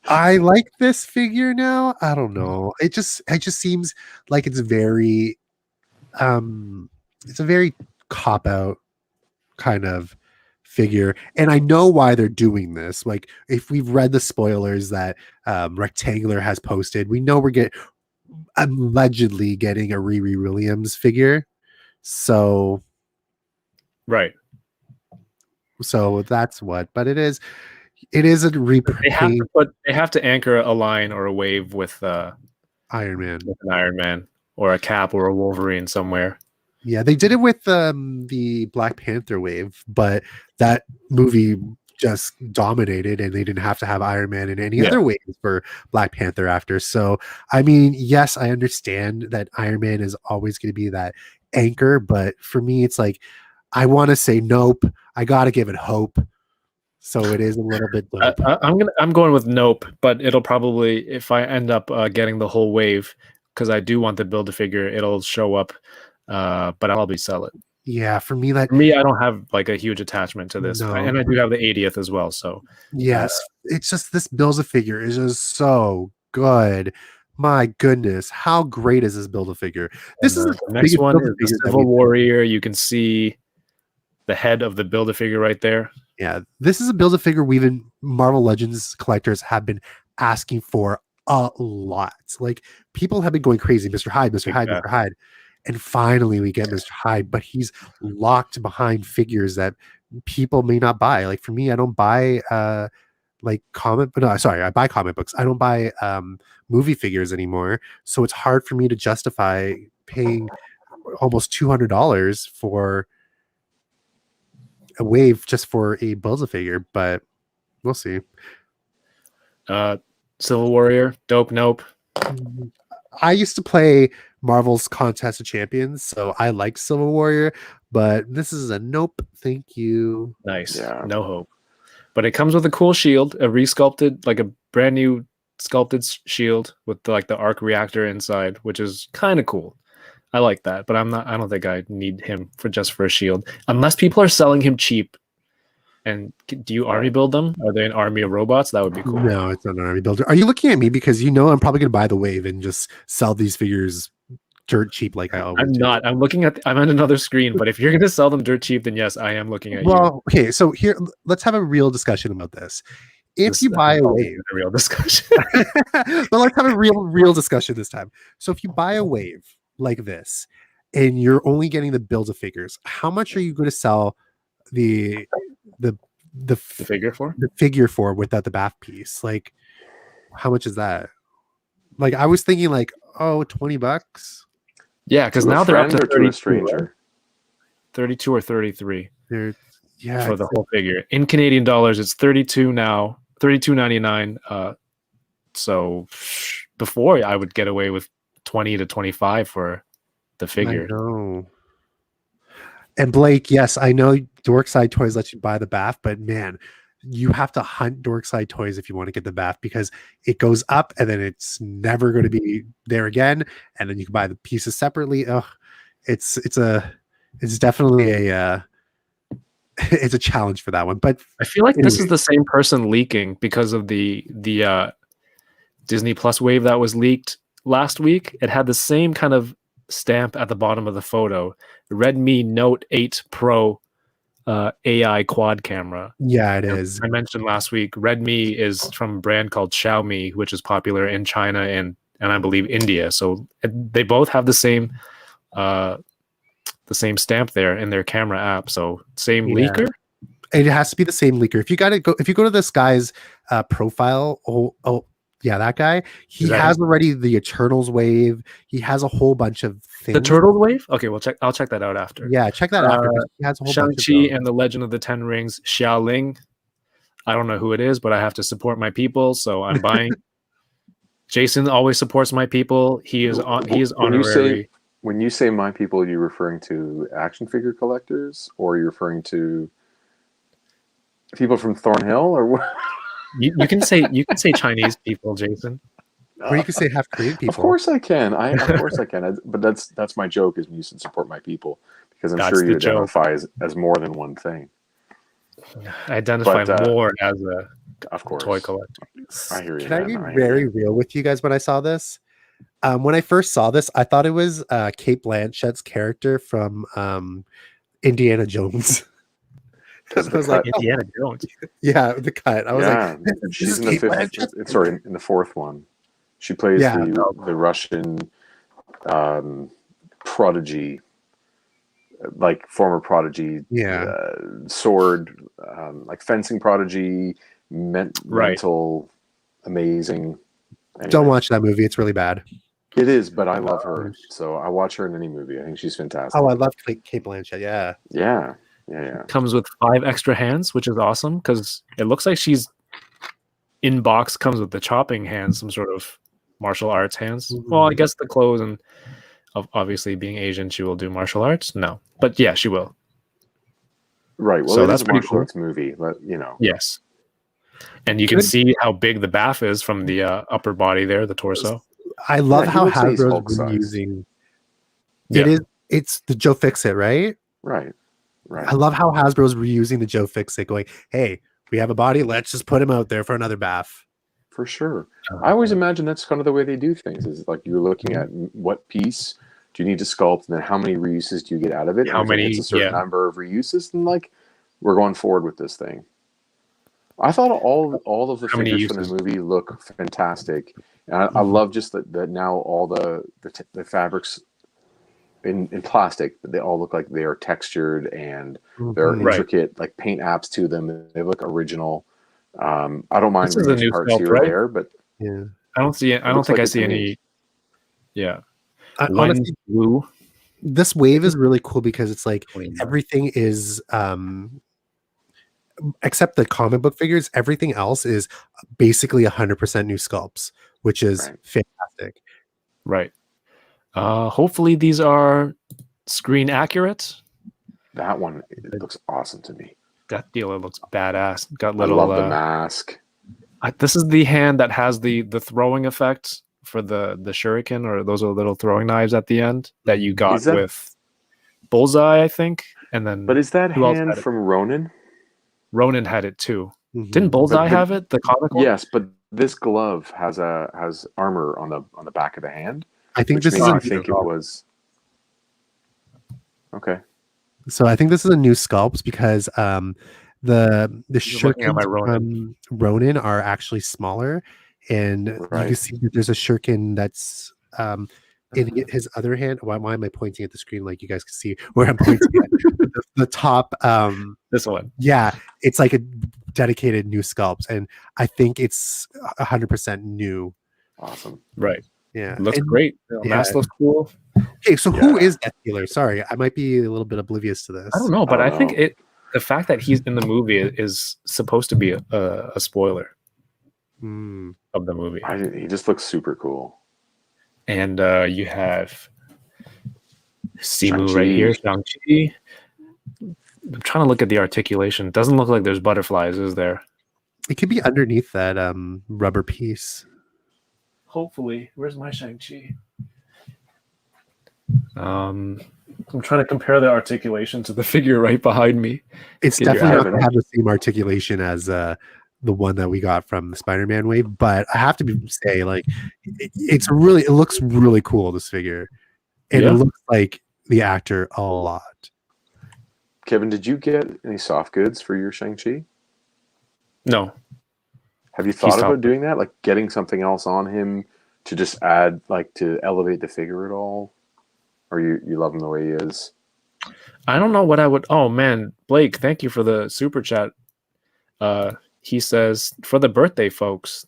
I like this figure now. I don't know. It just seems like it's very it's a very cop out kind of figure, and I know why they're doing this. Like if we've read the spoilers that Rectangular has posted, we know we're allegedly getting a Riri Williams figure. So Right. that's what, but it is a repaint They have to anchor a line or a wave with Iron Man. with an Iron Man or a Cap or a Wolverine somewhere. Yeah, they did it with the Black Panther wave, but that movie just dominated, and they didn't have to have Iron Man in any other waves for Black Panther after. So, I mean, yes, I understand that Iron Man is always going to be that anchor, but for me, it's like I want to say nope. I got to give it hope. So it is a little bit dope. I'm going with nope, but it'll probably, if I end up getting the whole wave, because I do want the Build-A-Figure, it'll show up, but I'll probably sell it. Yeah, for me that For me, I don't have like a huge attachment to this, no. and I do have the 80th as well. So Yes, it's just this Build-A-Figure is just so good. My goodness, how great is this Build-A-Figure? This is the the next biggest one is the Build-A-Figure that Civil we Warrior. You can see the head of the Build-A-Figure right there. yeah, this is a Build-A-Figure we've been Marvel Legends collectors have been asking for a lot. Like people have been going crazy, Mr. Hyde, Mr. Hyde, Mr. Hyde. And finally we get Mr. Hyde, but he's locked behind figures that people may not buy. Like for me, I don't buy like I buy comic books. I don't buy movie figures anymore. So it's hard for me to justify paying almost $200 for a wave just for a Build-A-Figure, but we'll see. Civil Warrior, dope, nope. I used to play Marvel's Contest of Champions, so I like Civil Warrior, but this is a nope. Thank you. Nice. Yeah. No hope. But it comes with a cool shield, a resculpted, like a brand new sculpted shield with like the arc reactor inside, which is kind of cool. I like that, but I don't think I need him for a shield. Unless people are selling him cheap. And do you army build them? Are they an army of robots? That would be cool. No, it's not an army builder. Are you looking at me because I'm probably going to buy the wave and just sell these figures dirt cheap like I always I'm do. not. I'm looking at. I'm on another screen. But if you're going to sell them dirt cheap, then yes, I am looking at you. Well, okay. So here, let's have a real discussion about this. If you buy a wave, a real discussion. but let's have a real discussion this time. So if you buy a wave like this, and you're only getting the Build-A-Figures, how much are you going to sell the figure for without the bath piece? Like, how much is that? Like, I was thinking like, $20. Yeah, because now they're up to 32, a stranger. 32 or 33. For the whole figure. In Canadian dollars, it's 32 now, $32.99. So before I would get away with 20 to 25 for the figure. I know. And Blake, yes, I know Dorkside Toys lets you buy the bath, but man, you have to hunt Dorkside Toys if you want to get the bath because it goes up and then it's never going to be there again. And then you can buy the pieces separately. Oh, it's definitely a it's a challenge for that one. But I feel like this is the same person leaking because of the Disney Plus wave that was leaked last week. It had the same kind of stamp at the bottom of the photo. Redmi Note 8 Pro AI quad camera. Yeah, it is. I mentioned last week, Redmi is from a brand called Xiaomi, which is popular in China and I believe India. So they both have the same stamp there in their camera app. So same leaker. It has to be the same leaker. If you go to this guy's profile, yeah, that guy. He has already the Eternals wave. He has a whole bunch of things. The Turtles wave? Okay, I'll check that out after. Yeah, check that out. He has a whole bunch of Shang-Chi and the Legend of the Ten Rings, Xiaoling. I don't know who it is, but I have to support my people, so I'm buying. Jason always supports my people. He is honorary. When you say my people, are you referring to action figure collectors, or are you referring to people from Thornhill, or what? You can say Chinese people, Jason. Or you can say half Korean people. Of course I can. Of course I can. But that's my joke. Is when you said support my people, because I'm sure you identify as more than one thing. I identify more as a toy collector. I hear you. Can I be very real with you guys? When I saw this, when I first saw this, I thought it was Kate Blanchett's character from Indiana Jones. I was like, Indiana Jones. Yeah, the cut. I was like, she's in the fifth. Sorry, in the fourth one. She plays the Russian prodigy, like former prodigy, sword, like fencing prodigy, mental, amazing. Anyway. Don't watch that movie. It's really bad. It is, but I love her. So I watch her in any movie. I think she's fantastic. Oh, I love Kate Blanchett. Yeah. Yeah. Comes with 5 extra hands, which is awesome because it looks like she's in box. Comes with the chopping hands, some sort of martial arts hands. Mm-hmm. Well, I guess the clothes and obviously being Asian, she will do martial arts. No, but yeah, she will. Right. Well, so that's a martial arts movie. Yes. And you can see how big the bath is from the upper body there, the torso. I love how Hasbro's been using. It is. It's the Joe Fixit, right? Right. I love how Hasbro's reusing the Joe Fixit, going, "Hey, we have a body. Let's just put him out there for another bath." For sure. I always imagine that's kind of the way they do things. Is like you're looking at what piece do you need to sculpt, and then how many reuses do you get out of it? How And if it hits many? a certain number of reuses, then like we're going forward with this thing. I thought all of the How many figures from the uses? movie look fantastic. And I love just that now all the fabrics in plastic, they all look like they are textured and they're Mhm. Right. intricate, like paint apps to them. They look original. I don't mind This is a reuse new parts sculpt, here or right? there, but Yeah. I don't see it. I don't looks think like I it see to me. any. Yeah. Honestly, Lens blue. this wave is really cool because it's like Clean. everything is except the comic book figures, everything else is basically 100% new sculpts, which is Right. fantastic. Right. Hopefully these are screen accurate. That one, it looks awesome to me. That dealer looks badass. Got I little. love the mask. This is the hand that has the throwing effect for the shuriken, or those are little throwing knives at the end that you got Is that- with Bullseye, I think. And then But is that who else hand had it? from Ronin? Ronin had it too. Mhm. Didn't Bullseye But- have it? The comic one? Yes, but this glove has armor on the back of the hand, I think which this means is I a think it was okay. so I think this is a new sculpt because the You're looking at my shurikens from Ronin are actually smaller, and you can Right. see that there's a shuriken that's in his other hand. Why am I pointing at the screen like you guys can see where I'm pointing at? The top This one. yeah, it's like a dedicated new sculpt, and I think it's 100% new. Awesome. Right. Yeah, It looks and- great. The mask looks cool. Okay, so who Yeah. is Death Dealer? Sorry, I might be a little bit oblivious to this. I don't know, but I I don't think know. the fact that he's in the movie is supposed to be a spoiler Hmm. of the movie. He just looks super cool. And you have Simu Shang-Chi. right here, Shang-Chi. I'm trying to look at the articulation. It doesn't look like there's butterflies, is there? It could be underneath that rubber piece. Hopefully. Where's my Shang-Chi? I'm trying to compare the articulation to the figure right behind me. It's Get your definitely not eye going to have the same articulation as the one that we got from the Spider-Man wave, but I have to say, like, it looks really cool, this figure, and Yeah. it looks like the actor a lot. Kevin, did you get any soft goods for your Shang-Chi? No. Have you thought He's about top. doing that? Like getting something else on him to just add, like to elevate the figure at all? Or you love him the way he is? I don't know what I would. Oh, man. Blake, thank you for the super chat. He says, for the birthday, folks.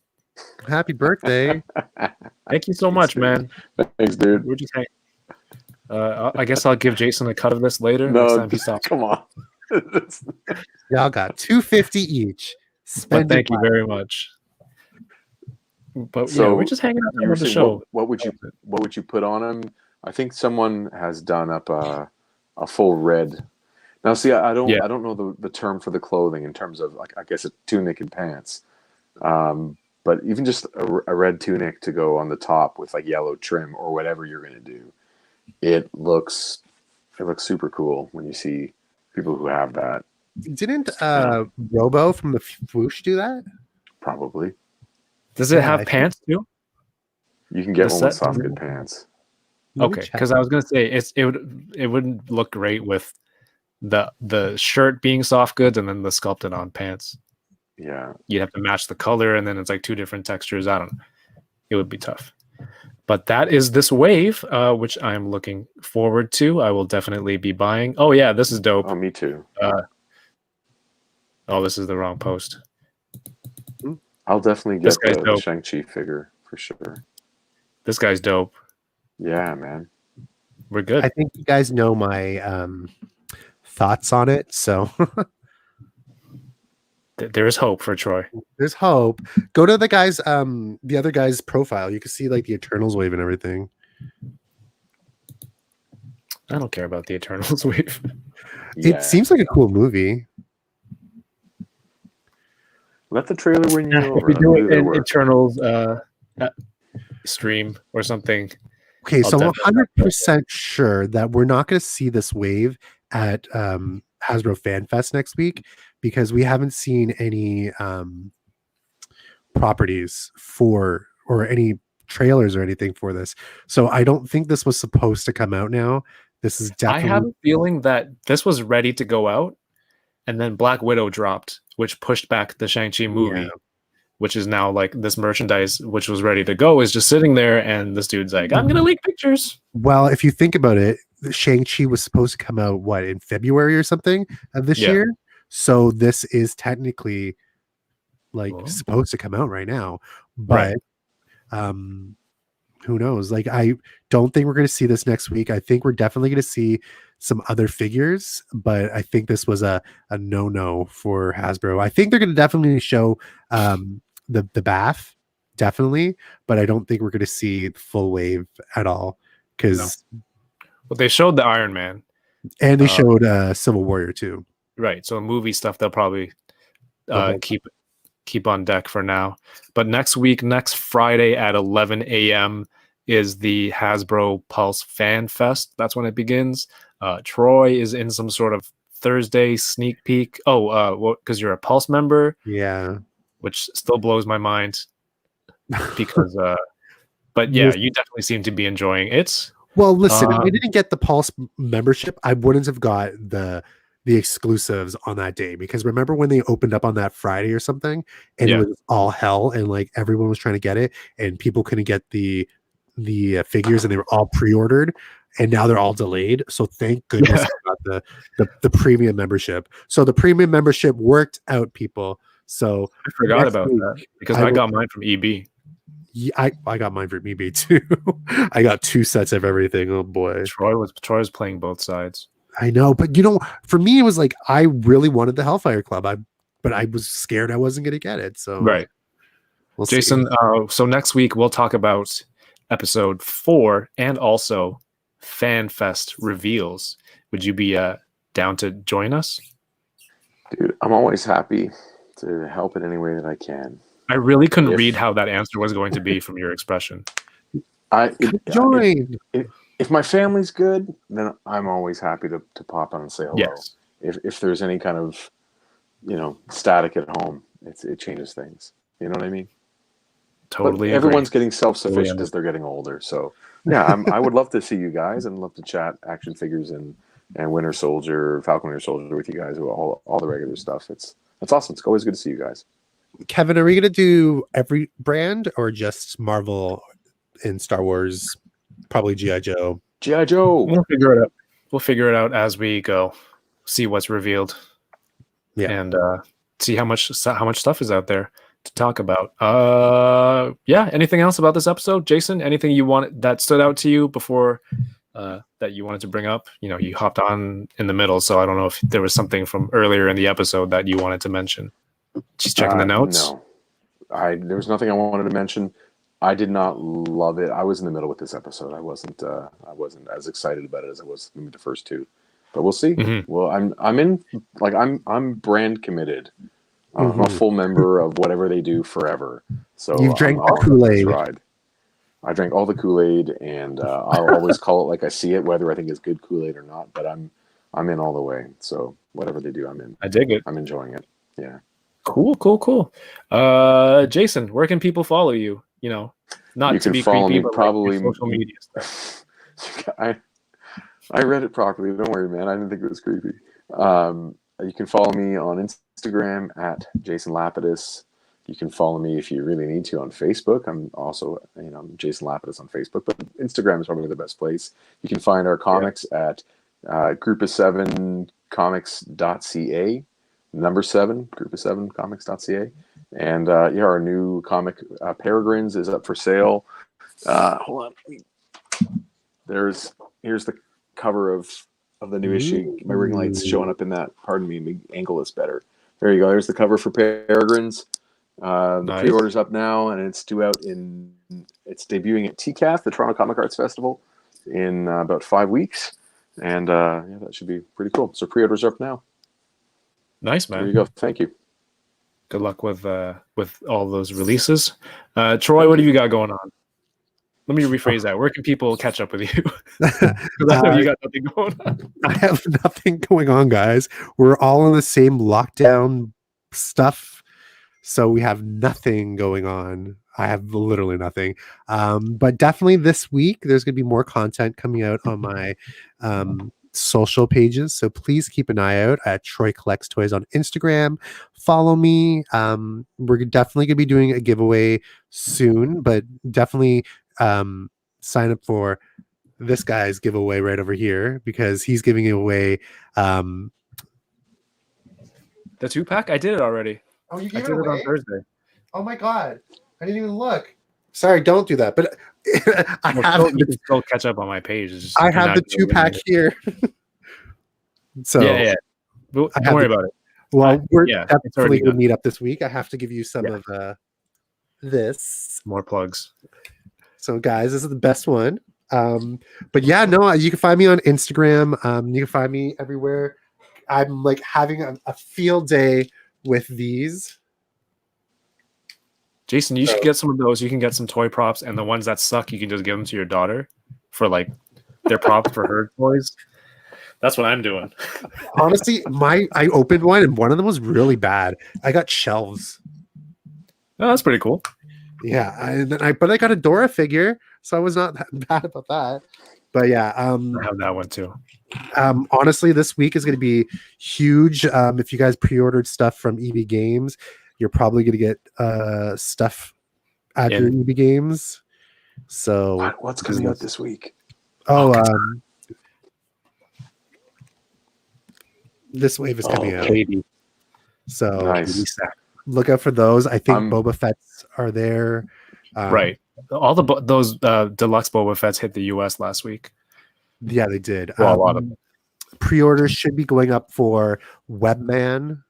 Happy birthday! Thank you so much, dude. man. Thanks, dude. We're just hanging. I guess I'll give Jason a cut of this later. Next No, time he stops. come on. Y'all got $250 each. But Spend thank it you very much. But yeah, So, we're just hanging out You there were on the saying, show. what would you put on him? I think someone has done up a full red. Now, see, I don't know the term for the clothing in terms of, like, I guess a tunic and pants, but even just a red tunic to go on the top with like yellow trim or whatever you're going to do, it looks super cool when you see people who have that. Didn't Robo from the Fwoosh do that? Probably Does it Yeah, have I pants too? you can get The one with set? soft good pants. Let me Okay, check. because I was gonna say it wouldn't look great with the shirt being soft goods and then the sculpted on pants. Yeah, You'd have to match the color, and then it's like two different textures. I don't know. It would be tough. But that is this wave, which I'm looking forward to. I will definitely be buying. Oh yeah, this is dope. oh, me too. Oh, this is the wrong post. I'll definitely This get guy's the dope. Shang-Chi figure for sure. This guy's dope. Yeah, man. We're good. I think you guys know my thoughts on it, so There is hope for Troy. there's hope. Go to the other guy's profile. You can see like the Eternals wave and everything. I don't care about the Eternals wave. Yeah. It seems like a cool movie. Let the trailer win you over. If we Let do them it their in work. Eternals stream or something. Okay, I'll so I'm definitely 100% sure that we're not going to see this wave at Hasbro Fan Fest next week, because we haven't seen any properties for, or any trailers or anything for this. So I don't think this was supposed to come out now. This is I have definitely a feeling that this was ready to go out, and then Black Widow dropped, which pushed back the Shang-Chi movie, which is now like this merchandise, which was ready to go, is just sitting there, and this dude's like, I'm going to leak pictures. Well, if you think about it, Shang-Chi was supposed to come out, what, in February or something of this year? So this is technically like supposed to come out right now. But who knows? Like, I don't think we're going to see this next week. I think we're definitely going to see some other figures, but I think this was a no-no for Hasbro. I think they're going to definitely show the bath, definitely, but I don't think we're going to see the full wave at all, because Well, they showed the Iron Man, and they showed Civil Warrior too. Right. So movie stuff they'll probably keep on deck for now. But next Friday at 11 a.m. is the Hasbro Pulse Fan Fest. That's when it begins. Troy is in some sort of Thursday sneak peek. Because you're a Pulse member. Yeah. Which still blows my mind. Because, but yeah, you definitely seem to be enjoying it. Well, listen, if I didn't get the Pulse membership, I wouldn't have got the exclusives on that day, because remember when they opened up on that Friday or something, and it was all hell, and like everyone was trying to get it, and people couldn't get the figures, and they were all pre-ordered, and now they're all delayed. So thank goodness I got the premium membership. So the premium membership worked out, people. So I forgot about that, because I got mine from EB. Yeah, I got mine from eBay too. I got 2 sets of everything. Oh boy, Troy was playing both sides. I know, but for me, it was like I really wanted the Hellfire Club. But I was scared I wasn't going to get it. So we'll Jason. So next week we'll talk about episode 4 and also Fan Fest reveals. Would you be down to join us? Dude, I'm always happy to help in any way that I can. I really couldn't read how that answer was going to be from your expression. If my family's good, then I'm always happy to pop on and say hello. Yes. If there's any kind of static at home, it changes things. You know what I mean? Totally. But everyone's getting self-sufficient as they're getting older. So yeah, I would love to see you guys, and love to chat action figures and Winter Soldier, Falcon Winter Soldier with you guys, all the regular stuff. That's awesome. It's always good to see you guys. Kevin, are we going to do every brand or just Marvel and Star Wars? Probably G.I. Joe. G.I. Joe. We'll figure it out. We'll figure it out as we go. See what's revealed. Yeah. And see how much stuff is out there to talk about. Anything else about this episode, Jason? Anything that stood out to you before that you wanted to bring up? You hopped on in the middle, so I don't know if there was something from earlier in the episode that you wanted to mention. Just checking the notes. No, there was nothing I wanted to mention. I did not love it. I was in the middle with this episode. I wasn't as excited about it as I was maybe the first 2, but we'll see. Mm-hmm. Well, I'm brand committed. I'm a full member of whatever they do forever. So you've drank the Kool-Aid. I drank all the Kool-Aid, and I'll always call it like I see it, whether I think it's good Kool-Aid or not. But I'm in all the way. So whatever they do, I'm in. I dig it. I'm enjoying it. Yeah. Cool. Jason, where can people follow you? Not you to be follow creepy, me but probably social media stuff. I read it properly. Don't worry, man. I didn't think it was creepy. You can follow me on Instagram at Jason Lapidus. You can follow me if you really need to on Facebook. I'm also, Jason Lapidus on Facebook, but Instagram is probably the best place. You can find our comics at Group of 7 comics.ca. Number 7, Group of 7 comics.ca. And our new comic Peregrines is up for sale. Hold on. Here's the cover of the new issue. My ring light's showing up in that. Pardon me, let me angle this better. There you go. There's the cover for Peregrines. The pre-order's up now, and it's due out it's debuting at TCAF, the Toronto Comic Arts Festival, in about 5 weeks. And that should be pretty cool. So pre-orders are up now. Nice, man. There you go. Thank you. Good luck with all those releases. Troy, what have you got going on? Let me rephrase that. Where can people catch up with you? Because I know you got nothing going on. I have nothing going on, guys. We're all in the same lockdown stuff, so we have nothing going on. I have literally nothing. But definitely this week, there's going to be more content coming out on my social pages. So please keep an eye out at Troy Collects Toys on Instagram. Follow me. We're definitely going to be doing a giveaway soon, but definitely sign up for this guy's giveaway right over here because he's giving away The 2-pack? I did it already. Oh, you I did it on Thursday. Oh my god, I didn't even look. Sorry, don't do that. But You can still catch up on my page. I have the 2-pack here. So yeah. Don't worry about it. Well, we're definitely going to done. meet up this week. I have to give you some of this. More plugs. So, guys, this is the best one. But yeah, no, you can find me on Instagram. You can find me everywhere. I'm like having a field day with these. Jason, you should get some of those. You can get some toy props, and the ones that suck, you can just give them to your daughter for like their props for her toys. That's what I'm doing. Honestly, I opened one and one of them was really bad. I got shelves. Oh, that's pretty cool. Yeah, but I got a Dora figure, so I was not that bad about that. But yeah, I have that one too. Honestly, this week is going to be huge. If you guys pre-ordered stuff from EB Games, you're probably going to get stuff at your EB Games. So what's coming out this week? This wave is coming out. Katie. So nice. Look out for those. I think Boba Fett's are there. Right. All those deluxe Boba Fett's hit the US last week. Yeah, they did. Well, a lot of them. Pre-orders should be going up for Webman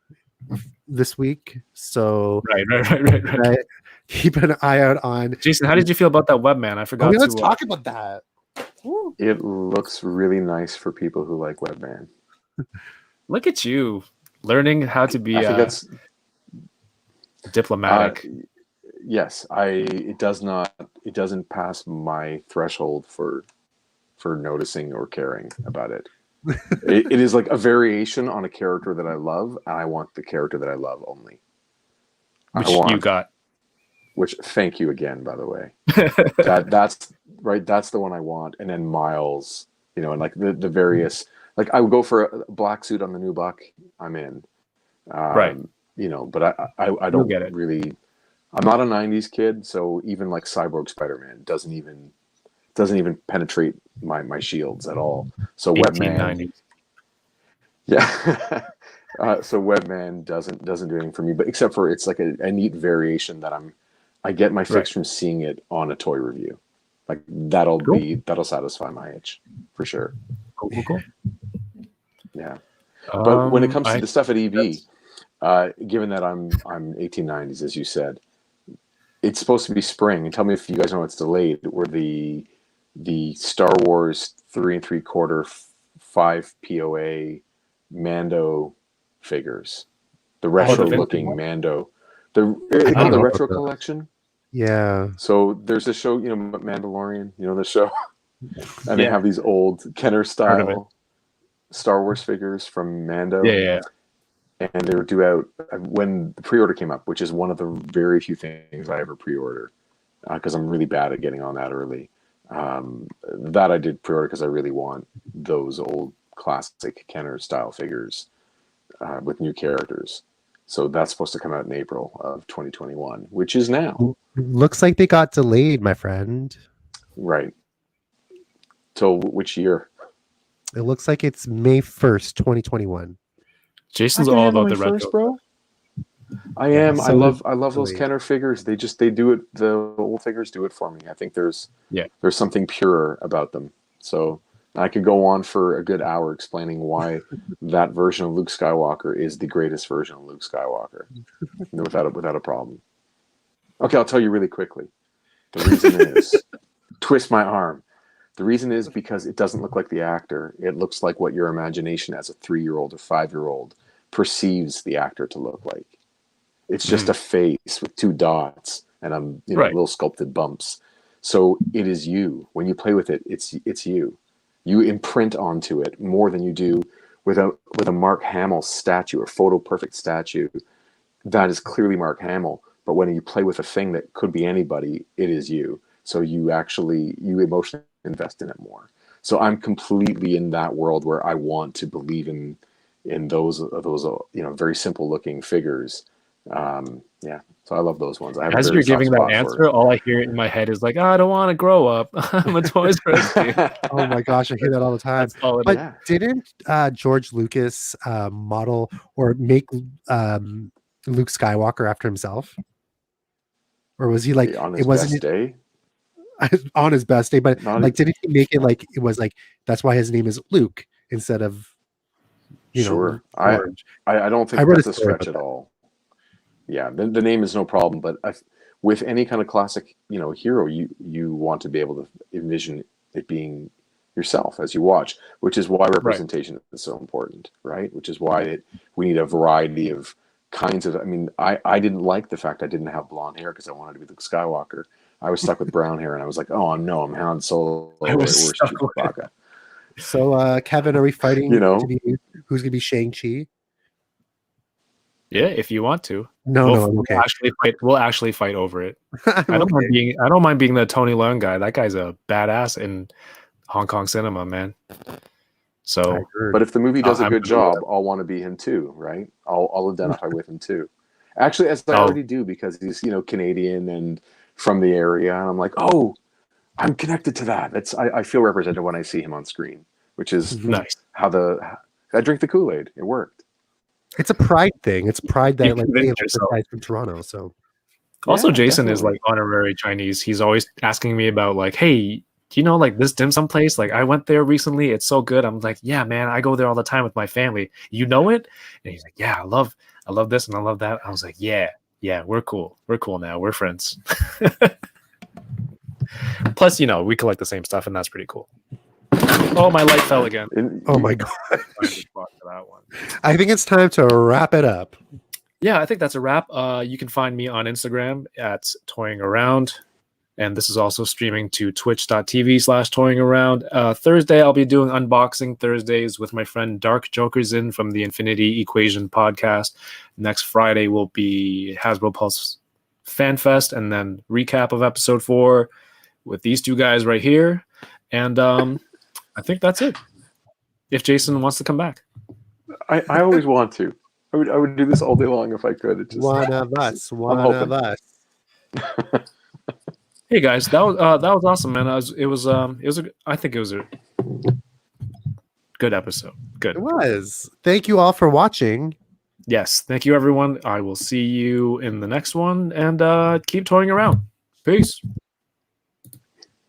this week. So right. Keep an eye out on. Jason, how did you feel about that Webman? I forgot. Let's talk about that. It looks really nice for people who like Webman. Look at you learning how to be diplomatic. Yes, it doesn't pass my threshold for noticing or caring about it. It is like a variation on a character that I love, and I want the character that I love only. You got. Which, thank you again, by the way. That's right. That's the one I want. And then Miles, and like the various, like I would go for a black suit on the new Buck. I'm in. Right. But I don't get it. Really. I'm not a '90s kid, so even like Cyborg Spider-Man doesn't even penetrate my shields at all. So Webman. Yeah. So Webman doesn't do anything for me, but except for it's like a neat variation that I get my fix from seeing it on a toy review. Like that'll satisfy my itch for sure. Cool. Yeah. But when it comes to the stuff at EB, given that I'm 1890s, as you said, it's supposed to be spring. And tell me if you guys know it's delayed. Where the Star Wars 3 3/4 5 POA Mando figures, the retro looking Mando, the retro collection. Yeah. So there's a show, Mandalorian, the show, and they have these old Kenner style Star Wars figures from Mando. Yeah. And they were due out when the pre-order came up, which is one of the very few things I ever pre-order because I'm really bad at getting on that early. That I did pre-order because I really want those old classic Kenner style figures with new characters. So that's supposed to come out in April of 2021, which is now. Looks like they got delayed, my friend. Right. Till which year? It looks like it's May 1st, 2021. Jason's all about the retro, bro. I am. I love those Kenner figures. They do it. The old figures do it for me. I think there's something purer about them. So I could go on for a good hour explaining why that version of Luke Skywalker is the greatest version of Luke Skywalker, without a problem. Okay, I'll tell you really quickly. The reason is twist my arm. The reason is because it doesn't look like the actor. It looks like what your imagination as a 3-year-old or 5-year-old perceives the actor to look like. It's just a face with 2 dots and little sculpted bumps. So it is you. When you play with it, it's you. You imprint onto it more than you do with a Mark Hamill statue, a photo perfect statue. That is clearly Mark Hamill. But when you play with a thing that could be anybody, it is you. So you emotionally invest in it more. So I'm completely in that world where I want to believe in those very simple looking figures. Yeah, so I love those ones. I have As a very you're soft giving that spot answer, all I hear in my head is like, I don't want to grow up. I'm a Toys R Us kid. Oh my gosh, I hear that all the time. That's all it But is. Yeah. didn't George Lucas model or make Luke Skywalker after himself? Or was he like On it his wasn't best day? on his best day? But Not like, didn't he make it like it was like that's why his name is Luke instead of Sure. George? I don't I think read a that's a story stretch about at all. Yeah, the name is no problem, but with any kind of classic, hero, you want to be able to envision it being yourself as you watch, which is why representation is so important, right? Which is why we need a variety of kinds of. I mean, I didn't like the fact I didn't have blonde hair because I wanted to be Luke Skywalker. I was stuck with brown hair, and I was like, oh no, I'm Han Solo, I or was worse, stuck with Chewbacca. So, Kevin, are we fighting You know? to be who's going to be Shang-Chi? Yeah, if you want to. No, we'll, no, I'm okay. We'll actually fight over it. I'm I don't okay. mind being the Tony Leung guy. That guy's a badass in Hong Kong cinema, man. I So, heard. But if the movie does a I'm good good with job, it. I'll want to be him too, right? I'll identify with him too. Actually, as I Oh. already do, because he's Canadian and from the area, and I'm like, oh, I'm connected to that. I feel represented when I see him on screen, which is Nice. how I drink the Kool-Aid. It worked. It's a pride thing. It's pride that You like, hey, convinced like, this yourself. guy's from Toronto. So Also, Yeah, Jason is definitely. like honorary Chinese. He's always asking me about like, hey, do you know like this dim sum place? Like I went there recently. It's so good. I'm like, yeah, man, I go there all the time with my family. You know it? And he's like, yeah, I love this and I love that. I was like, yeah, we're cool. We're cool now. We're friends. Plus, we collect the same stuff, and that's pretty cool. Oh, my light fell again. oh my god. That one. I think it's time to wrap it up. Yeah, I think that's a wrap. You can find me on Instagram at Toying Around. And this is also streaming to twitch.tv/Toying Around. Thursday, I'll be doing unboxing Thursdays with my friend Dark Jokersin from the Infinity Equation podcast. Next Friday will be Hasbro Pulse Fan Fest, and then recap of episode 4 with these two guys right here. And I think that's it. If Jason wants to come back. I always want to. I would do this all day long if I could. It just, One of us. One of us. Hey guys, that was awesome, man. I think it was a good episode. Good. It was. Thank you all for watching. Yes, thank you everyone. I will see you in the next one, and keep toying around. Peace.